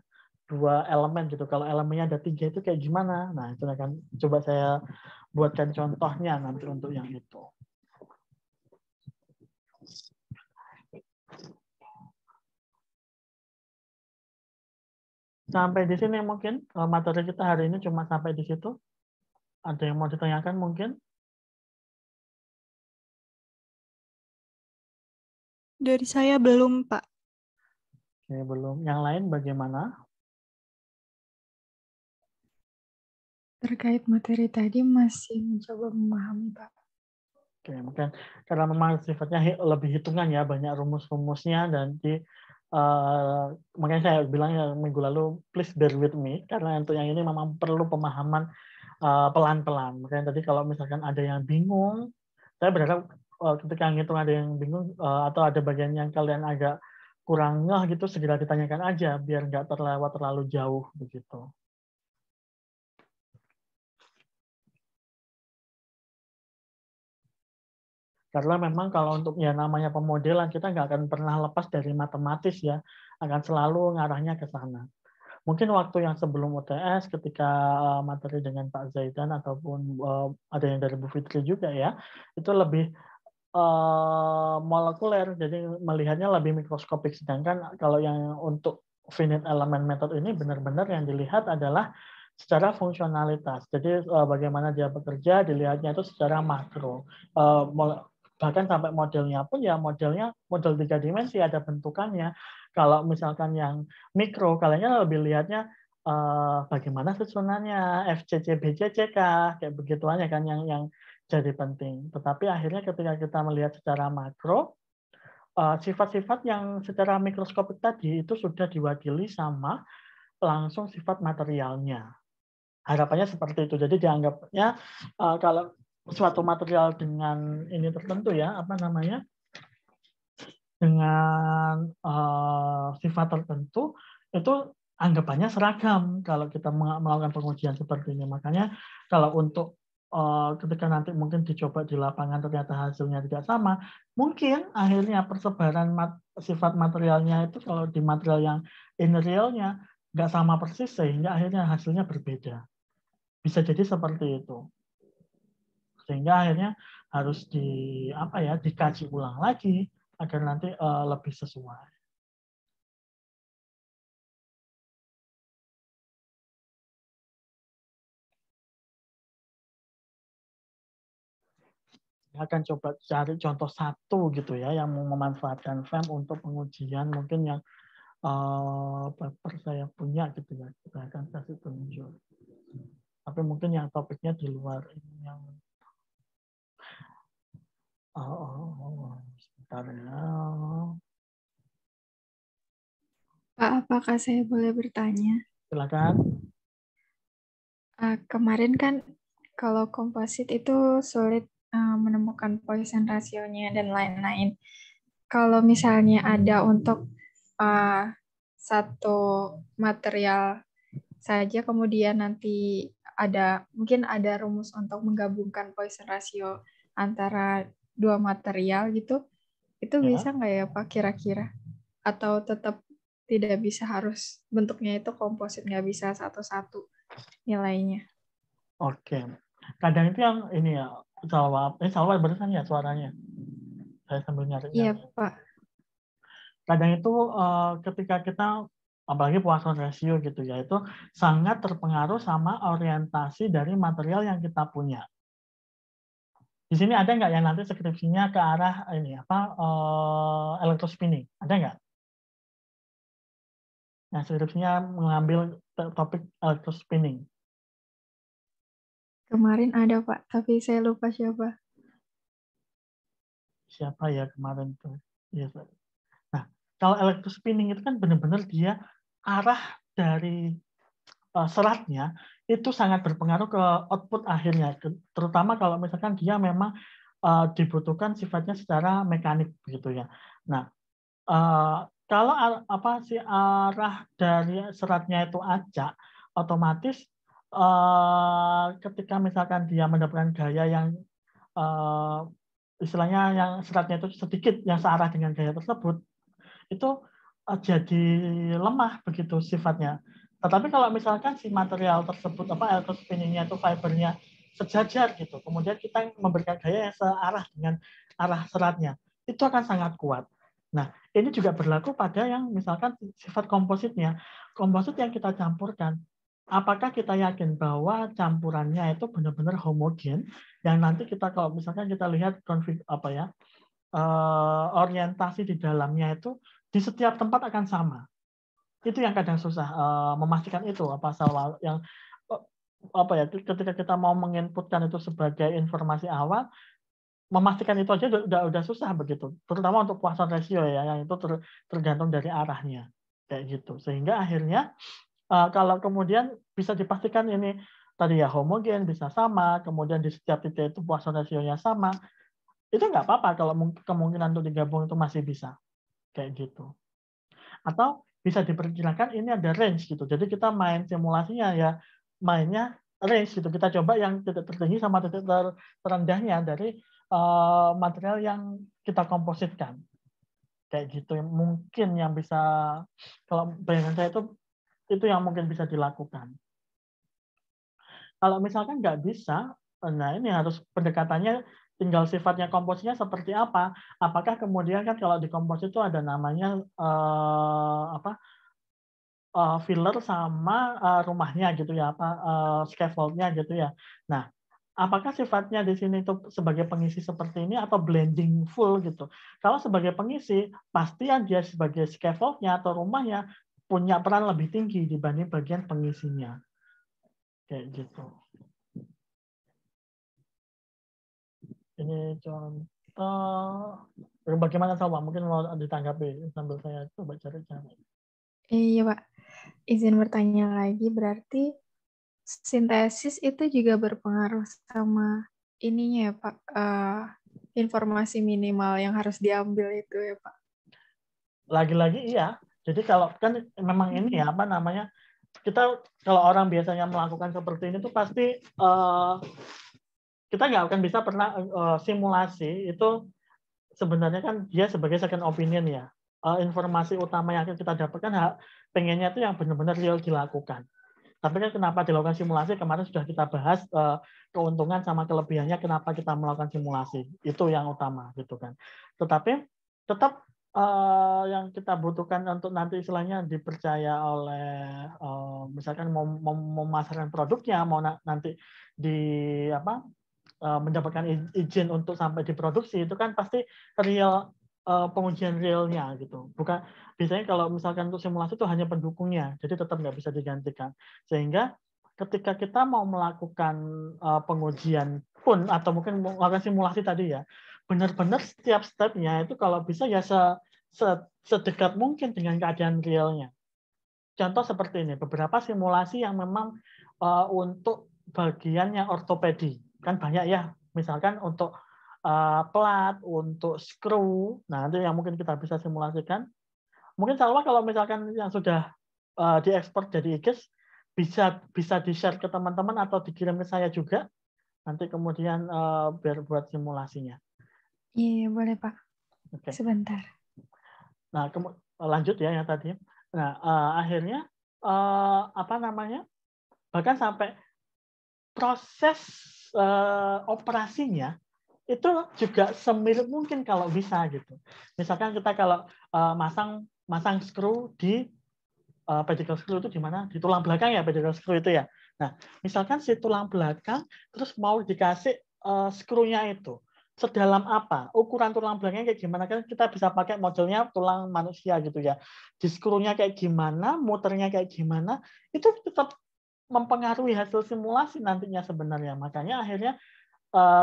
2 elemen gitu. Kalau elemennya ada 3 itu kayak gimana? Nah, itu akan coba saya buatkan contohnya nanti untuk yang itu. Sampai di sini mungkin materi kita hari ini cuma sampai di situ. Ada yang mau ditanyakan mungkin? Dari saya belum, Pak. Oke, belum. Yang lain bagaimana? Terkait materi tadi masih mencoba memahami, Pak. Oke, mungkin karena memang sifatnya lebih hitungan ya, banyak rumus-rumusnya, dan makanya saya bilang ya minggu lalu, please bear with me, karena untuk yang ini memang perlu pemahaman pelan-pelan. Makanya tadi kalau misalkan ada yang bingung, saya berharap ketika ngitung ada yang bingung atau ada bagian yang kalian agak kurang ngeh gitu, segera ditanyakan aja, biar nggak terlewat terlalu jauh begitu. Karena memang kalau untuk ya namanya pemodelan, kita nggak akan pernah lepas dari matematis ya, akan selalu ngarahnya ke sana. Mungkin waktu yang sebelum UTS ketika materi dengan Pak Zaidan ataupun ada yang dari Bu Fitri juga ya, itu lebih molekuler, jadi melihatnya lebih mikroskopik. Sedangkan kalau yang untuk finite element method ini benar-benar yang dilihat adalah secara fungsionalitas. Jadi bagaimana dia bekerja dilihatnya itu secara makro. Bahkan sampai modelnya pun ya modelnya model 3 dimensi, ada bentukannya. Kalau misalkan yang mikro, kalian lebih lihatnya bagaimana susunannya, FCC, BCC kah, kayak begituannya kan yang jadi penting. Tetapi akhirnya ketika kita melihat secara makro, sifat-sifat yang secara mikroskopik tadi itu sudah diwakili sama langsung sifat materialnya. Harapannya seperti itu. Jadi dianggapnya kalau suatu material dengan ini tertentu ya, apa namanya, dengan sifat tertentu, itu anggapannya seragam kalau kita melakukan pengujian seperti ini. Makanya kalau untuk ketika nanti mungkin dicoba di lapangan ternyata hasilnya tidak sama, mungkin akhirnya persebaran sifat materialnya itu kalau di material yang in realnya nggak sama persis, sehingga akhirnya hasilnya berbeda. Bisa jadi seperti itu. Sehingga akhirnya harus dikaji ulang lagi agar nanti lebih sesuai. Saya akan coba cari contoh satu gitu ya yang memanfaatkan FEM untuk pengujian mungkin yang paper saya punya gitu ya. Kita akan kasih tunjuk. Tapi mungkin yang topiknya di luar ini yang sebentar ya. Pak, apakah saya boleh bertanya? Silakan. Kemarin kan kalau komposit itu sulit menemukan Poisson rasionya dan lain-lain. Kalau misalnya ada untuk satu material saja, kemudian nanti mungkin ada rumus untuk menggabungkan Poisson rasio antara 2 material gitu, Itu Ya. bisa nggak ya Pak kira-kira? Atau tetap tidak bisa, harus bentuknya itu komposit, nggak bisa satu-satu nilainya? Oke. Kadang itu yang ini ya, Salwa barusan ya suaranya. Saya sambil Iya nyari-nyari. Pak. Kadang itu ketika kita apalagi Poisson ratio gitu ya, itu sangat terpengaruh sama orientasi dari material yang kita punya. Di sini ada nggak yang nanti skripsinya ke arah ini electrospinning? Ada nggak? Yang skripsinya mengambil topik electrospinning. Kemarin ada Pak, tapi saya lupa siapa. Siapa ya kemarin tuh? Yes. Nah, kalau electrospinning itu kan benar-benar dia arah dari seratnya itu sangat berpengaruh ke output akhirnya, terutama kalau misalkan dia memang dibutuhkan sifatnya secara mekanik begitu ya. Nah, kalau si arah dari seratnya itu acak, otomatis ketika misalkan dia mendapatkan gaya yang istilahnya yang seratnya itu sedikit yang searah dengan gaya tersebut, itu jadi lemah begitu sifatnya. Tetapi kalau misalkan si material tersebut electrospinning-nya itu fibernya sejajar gitu, kemudian kita memberikan gaya yang searah dengan arah seratnya, itu akan sangat kuat. Nah, ini juga berlaku pada yang misalkan sifat kompositnya. Komposit yang kita campurkan, apakah kita yakin bahwa campurannya itu benar-benar homogen yang nanti kita kalau misalkan kita lihat orientasi di dalamnya itu di setiap tempat akan sama. Itu yang kadang susah memastikan itu yang ketika kita mau menginputkan itu sebagai informasi awal, memastikan itu aja udah susah begitu. Terutama untuk Poisson ratio ya, yang itu tergantung dari arahnya kayak gitu. Sehingga akhirnya kalau kemudian bisa dipastikan ini tadi ya homogen, bisa sama, kemudian di setiap titik itu Poisson ratio-nya sama, itu nggak apa-apa kalau kemungkinan untuk digabung itu masih bisa kayak gitu. Atau bisa diperkirakan ini ada range gitu. Jadi kita main simulasinya ya mainnya range gitu. Kita coba yang titik tertinggi sama titik terendahnya dari material yang kita kompositkan. Kayak gitu. Mungkin yang bisa, kalau bayangan saya itu yang mungkin bisa dilakukan. Kalau misalkan nggak bisa, nah ini harus pendekatannya tinggal sifatnya kompositnya seperti apa. Apakah kemudian kan kalau di komposit itu ada namanya filler sama rumahnya gitu ya, scaffoldnya gitu ya. Nah, apakah sifatnya di sini itu sebagai pengisi seperti ini atau blending full gitu? Kalau sebagai pengisi, pasti dia sebagai scaffoldnya atau rumahnya punya peran lebih tinggi dibanding bagian pengisinya. Kayak gitu. Ini contoh. Bagaimana Salwa? Mungkin mau ditanggapi sambil saya coba cari-cari. Iya Pak, izin bertanya lagi, berarti sintesis itu juga berpengaruh sama ininya ya Pak, informasi minimal yang harus diambil itu ya Pak? Lagi-lagi iya. Jadi kalau kan memang ini ya kita kalau orang biasanya melakukan seperti ini tuh pasti kita nggak akan bisa pernah simulasi itu sebenarnya kan dia sebagai second opinion ya. Informasi utama yang kita dapatkan pengennya itu yang benar-benar real dilakukan. Tapi kan kenapa dilakukan simulasi kemarin sudah kita bahas keuntungan sama kelebihannya kenapa kita melakukan simulasi. Itu yang utama gitu kan. Tetapi tetap yang kita butuhkan untuk nanti istilahnya dipercaya oleh misalkan mau memasarkan produknya, mau nanti mendapatkan izin untuk sampai diproduksi itu kan pasti real pengujian realnya gitu. Bukan biasanya kalau misalkan untuk simulasi itu hanya pendukungnya, jadi tetap nggak bisa digantikan. Sehingga ketika kita mau melakukan pengujian pun atau mungkin melakukan simulasi tadi ya, benar-benar setiap stepnya itu kalau bisa ya sedekat mungkin dengan keadaan realnya. Contoh seperti ini, beberapa simulasi yang memang untuk bagian yang ortopedi kan banyak ya, misalkan untuk plat, untuk screw, nah itu yang mungkin kita bisa simulasikan. Mungkin Salwa kalau misalkan yang sudah diekspor jadi IGES bisa di-share ke teman-teman atau dikirim ke saya juga, nanti kemudian biar buat simulasinya. Iya boleh Pak. Oke. Sebentar. Nah, lanjut ya yang tadi. Nah, akhirnya apa namanya? Bahkan sampai proses operasinya itu juga semirip mungkin kalau bisa gitu. Misalkan kita kalau masang skru di pedicle screw itu di mana? Di tulang belakang ya pedicle screw itu ya. Nah, misalkan si tulang belakang terus mau dikasih skrunya itu sedalam apa? Ukuran tulang belakangnya kayak gimana? Kan kita bisa pakai modelnya tulang manusia gitu ya. Di skrunya kayak gimana, muternya kayak gimana, itu tetap mempengaruhi hasil simulasi nantinya sebenarnya. Makanya akhirnya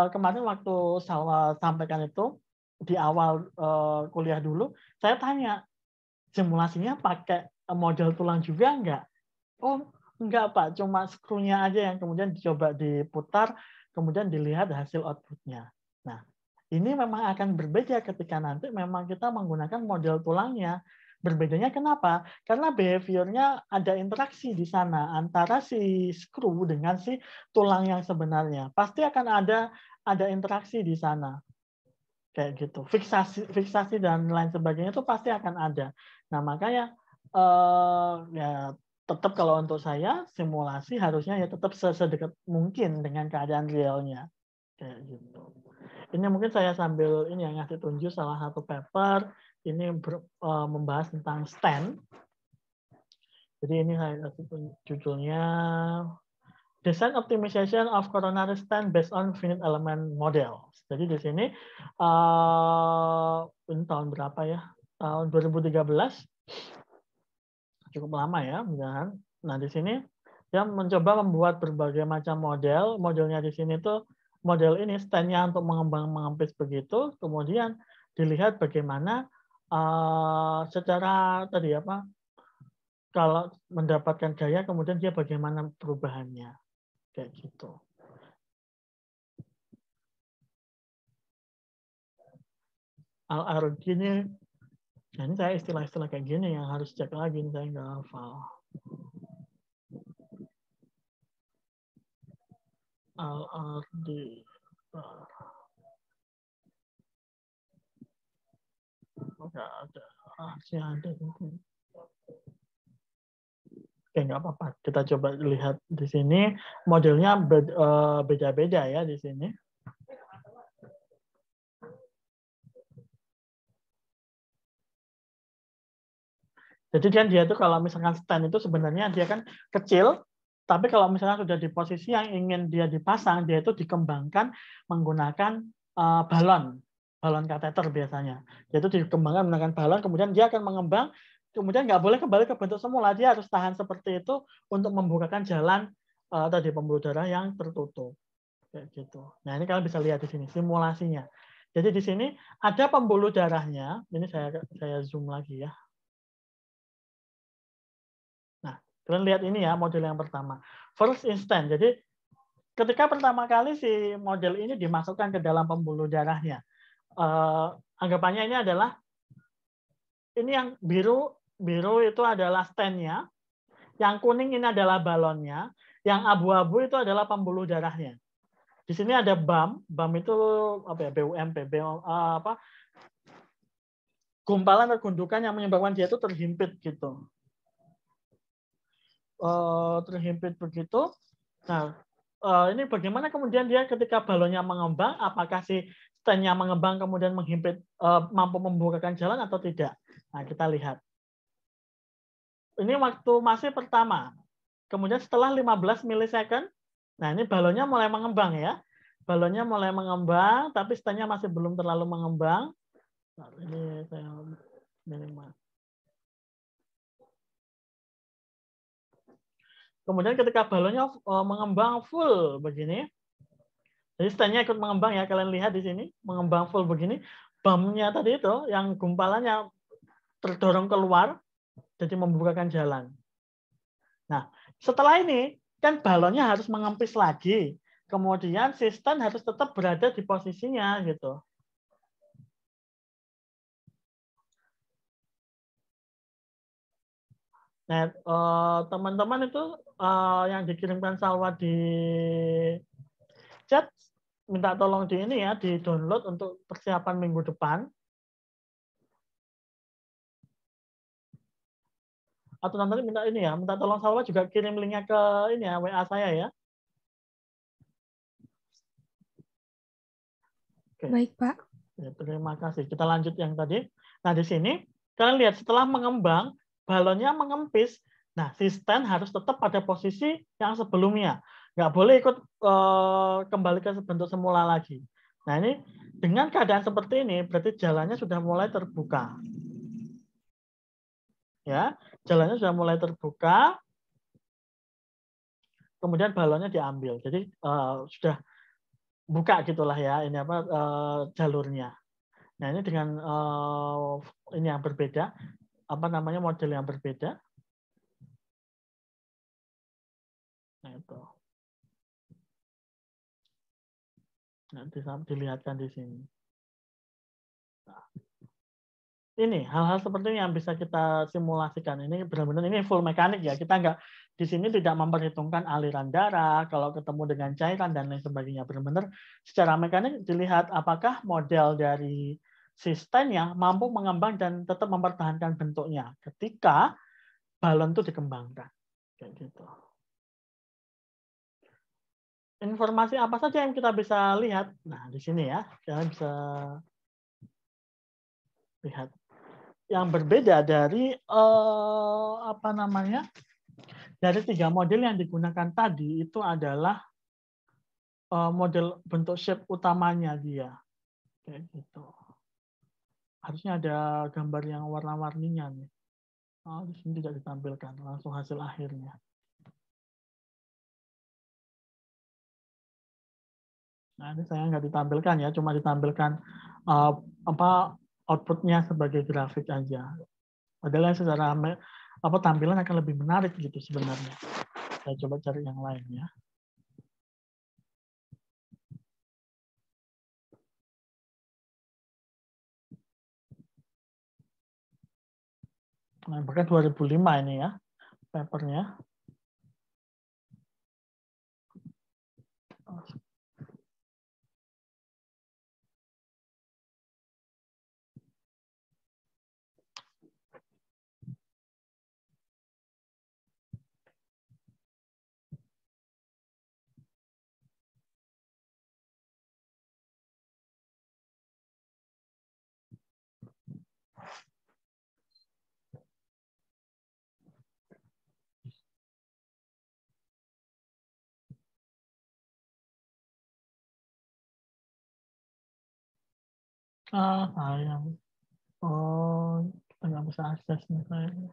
kemarin waktu saya sampaikan itu di awal kuliah dulu, saya tanya, simulasinya pakai model tulang juga enggak? Oh, enggak Pak, cuma skrunya aja yang kemudian dicoba diputar, kemudian dilihat hasil outputnya. Nah, ini memang akan berbeda ketika nanti memang kita menggunakan model tulangnya. Berbedanya kenapa? Karena behaviornya ada interaksi di sana antara si skru dengan si tulang yang sebenarnya. Pasti akan ada interaksi di sana. Kayak gitu. Fiksasi dan lain sebagainya itu pasti akan ada. Nah, makanya ya tetap kalau untuk saya simulasi harusnya ya tetap sedekat mungkin dengan keadaan realnya. Kayak gitu. Ini mungkin saya sambil ini yang ngasih tunjuk salah satu paper ini membahas tentang stand. Jadi ini saya kasih judulnya Design Optimization of Coronary Stent Based on Finite Element Models. Jadi di sini ini tahun berapa ya? Tahun 2013. Cukup lama ya, mudahan. Nah, di sini dia mencoba membuat berbagai macam model. Modelnya di sini tuh model ini stand-nya untuk mengembang-mengempis begitu, kemudian dilihat bagaimana secara tadi apa? Kalau mendapatkan gaya kemudian dia bagaimana perubahannya. Kayak gitu. Al-Argi ini, nah ini saya istilah-istilah kayak gini yang harus cek lagi, saya nggak hafal. Al-Ardi. Nggak ada. Sih ada. Oke, nggak apa-apa. Kita coba lihat di sini. Modelnya beda-beda ya di sini. Jadi kan dia tuh kalau misalkan stand itu sebenarnya dia kan kecil, tapi kalau misalnya sudah di posisi yang ingin dia dipasang, dia itu dikembangkan menggunakan balon kateter biasanya. Dia itu dikembangkan menggunakan balon, kemudian dia akan mengembang, kemudian nggak boleh kembali ke bentuk semula, dia harus tahan seperti itu untuk membukakan jalan tadi pembuluh darah yang tertutup. Kayak gitu. Nah ini kalian bisa lihat di sini simulasinya. Jadi di sini ada pembuluh darahnya. Ini saya zoom lagi ya. Kalian lihat ini ya model yang pertama. First instant. Jadi ketika pertama kali si model ini dimasukkan ke dalam pembuluh darahnya, anggapannya ini adalah ini yang biru itu adalah stand-nya, yang kuning ini adalah balonnya, yang abu-abu itu adalah pembuluh darahnya. Di sini ada BAM itu apa ya, BUMP, gumpalan atau gundukan yang menyebabkan dia itu terhimpit gitu. Terhimpit begitu. Nah, ini bagaimana kemudian dia ketika balonnya mengembang, apakah si stand-nya mengembang kemudian menghimpit, mampu membukakan jalan atau tidak? Nah, kita lihat. Ini waktu masih pertama. Kemudian setelah 15 milisecond, nah ini balonnya mulai mengembang ya. Balonnya mulai mengembang, tapi stand-nya masih belum terlalu mengembang. Nah, ini saya minimal. Kemudian ketika balonnya mengembang full begini, jadi stand-nya ikut mengembang ya, kalian lihat di sini, mengembang full begini, BAM-nya tadi itu, yang gumpalannya terdorong keluar, jadi membukakan jalan. Nah, setelah ini, kan balonnya harus mengempis lagi, kemudian si stand harus tetap berada di posisinya gitu. Nah, teman-teman itu yang dikirimkan Salwa di chat, minta tolong di ini ya, di download untuk persiapan minggu depan. atau nanti minta ini ya, minta tolong Salwa juga kirim linknya ke ini ya, WA saya ya. Oke. Baik, Pak. Ya, terima kasih. Kita lanjut yang tadi. Nah, di sini kalian lihat setelah mengembang, balonnya mengempis. Nah, si stand harus tetap pada posisi yang sebelumnya. Nggak boleh ikut kembali ke bentuk semula lagi. Nah, ini dengan keadaan seperti ini, berarti jalannya sudah mulai terbuka. Ya, jalannya sudah mulai terbuka. Kemudian balonnya diambil. Jadi sudah buka gitulah ya, ini apa jalurnya. Nah, ini dengan ini yang berbeda, apa namanya, model yang berbeda. Nah, itu. Nanti dilihatkan di sini. Nah, ini hal-hal seperti ini yang bisa kita simulasikan. Ini benar-benar ini full mekanik ya. Kita nggak di sini tidak memperhitungkan aliran darah, kalau ketemu dengan cairan dan lain sebagainya. Benar-benar secara mekanik dilihat apakah model dari sistemnya mampu mengembang dan tetap mempertahankan bentuknya ketika balon itu dikembangkan. Kayak gitu. Informasi apa saja yang kita bisa lihat? Nah, di sini ya, kalian bisa lihat. Yang berbeda dari apa namanya, dari 3 model yang digunakan tadi itu adalah model bentuk shape utamanya dia, kayak gitu. Harusnya ada gambar yang warna-warninya nih. Oh, di sini tidak ditampilkan, langsung hasil akhirnya. Nah, ini saya nggak ditampilkan ya, cuma ditampilkan apa outputnya sebagai grafik aja. Padahal secara apa tampilan akan lebih menarik gitu sebenarnya. Saya coba cari yang lain ya. Nah, bahkan 2005 ini ya papernya. Sayang. Oh, kita nggak bisa akses nih sayang.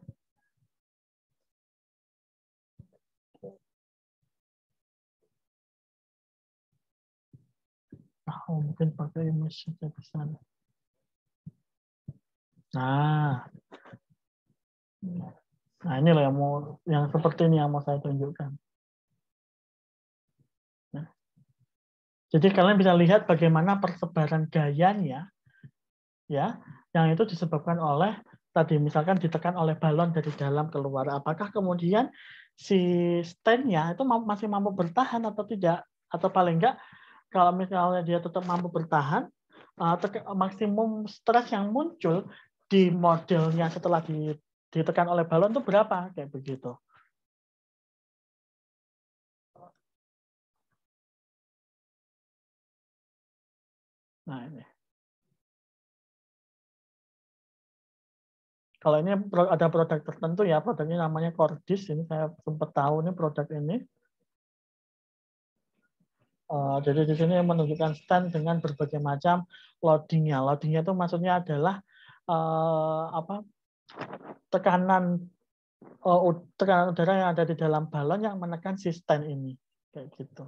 Mungkin pakai image saja bisa. Nah, ini loh yang seperti ini yang mau saya tunjukkan. Nah, jadi kalian bisa lihat bagaimana persebaran gayanya, ya, yang itu disebabkan oleh tadi misalkan ditekan oleh balon dari dalam keluar. Apakah kemudian si stand-nya itu masih mampu bertahan atau tidak? Atau paling enggak kalau misalnya dia tetap mampu bertahan, maksimum stres yang muncul di modelnya setelah ditekan oleh balon itu berapa? Kayak begitu. Nah, ini. Kalau ini ada produk tertentu ya, produknya namanya Cordis. Ini saya sempat tahu ini produk ini. Jadi di sini menunjukkan stand dengan berbagai macam loadingnya. Loadingnya itu maksudnya adalah tekanan udara yang ada di dalam balon yang menekan si stand ini, kayak gitu.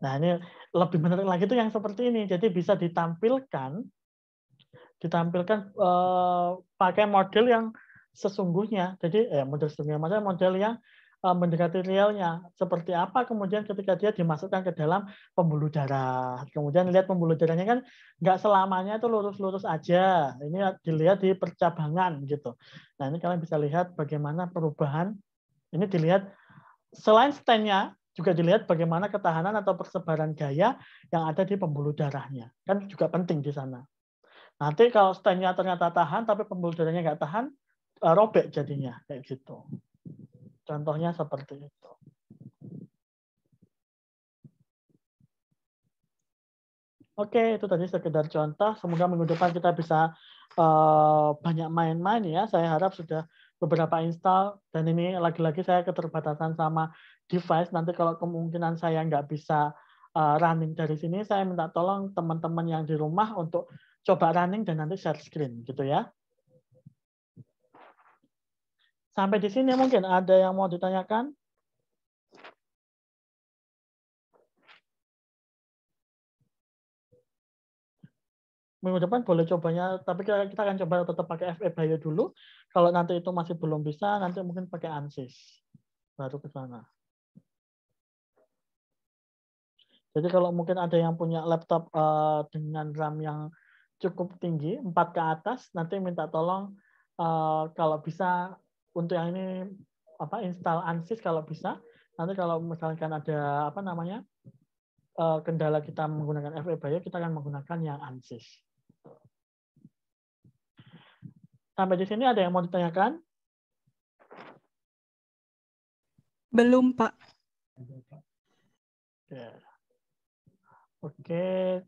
Nah, ini lebih menarik lagi itu yang seperti ini. Jadi bisa ditampilkan pakai model yang sesungguhnya. Jadi model sesungguhnya, maksudnya model yang mendekati realnya. Seperti apa kemudian ketika dia dimasukkan ke dalam pembuluh darah. Kemudian lihat pembuluh darahnya kan nggak selamanya itu lurus-lurus aja. Ini dilihat di percabangan gitu. Nah, ini kalian bisa lihat bagaimana perubahan. Ini dilihat selain stand-nya, juga dilihat bagaimana ketahanan atau persebaran gaya yang ada di pembuluh darahnya. Kan juga penting di sana. Nanti kalau stand-nya ternyata tahan, tapi pembuluh darahnya nggak tahan, robek jadinya kayak gitu. Contohnya seperti itu. Oke, itu tadi sekedar contoh. Semoga minggu depan kita bisa banyak main-main ya. Saya harap sudah beberapa install. Dan ini lagi-lagi saya keterbatasan sama device. Nanti kalau kemungkinan saya nggak bisa running dari sini, saya minta tolong teman-teman yang di rumah untuk coba running dan nanti share screen gitu ya. Sampai di sini mungkin ada yang mau ditanyakan? Minggu depan boleh cobanya, tapi kita akan coba tetap pakai FE Bio dulu. Kalau nanti itu masih belum bisa, nanti mungkin pakai ANSYS. Baru ke sana. Jadi kalau mungkin ada yang punya laptop dengan RAM yang cukup tinggi, 4 ke atas, nanti minta tolong kalau bisa untuk yang ini install ANSYS kalau bisa. Nanti kalau misalkan ada kendala kita menggunakan FE Bio, kita akan menggunakan yang ANSYS. Sampai di sini ada yang mau ditanyakan? Belum, Pak. Oke.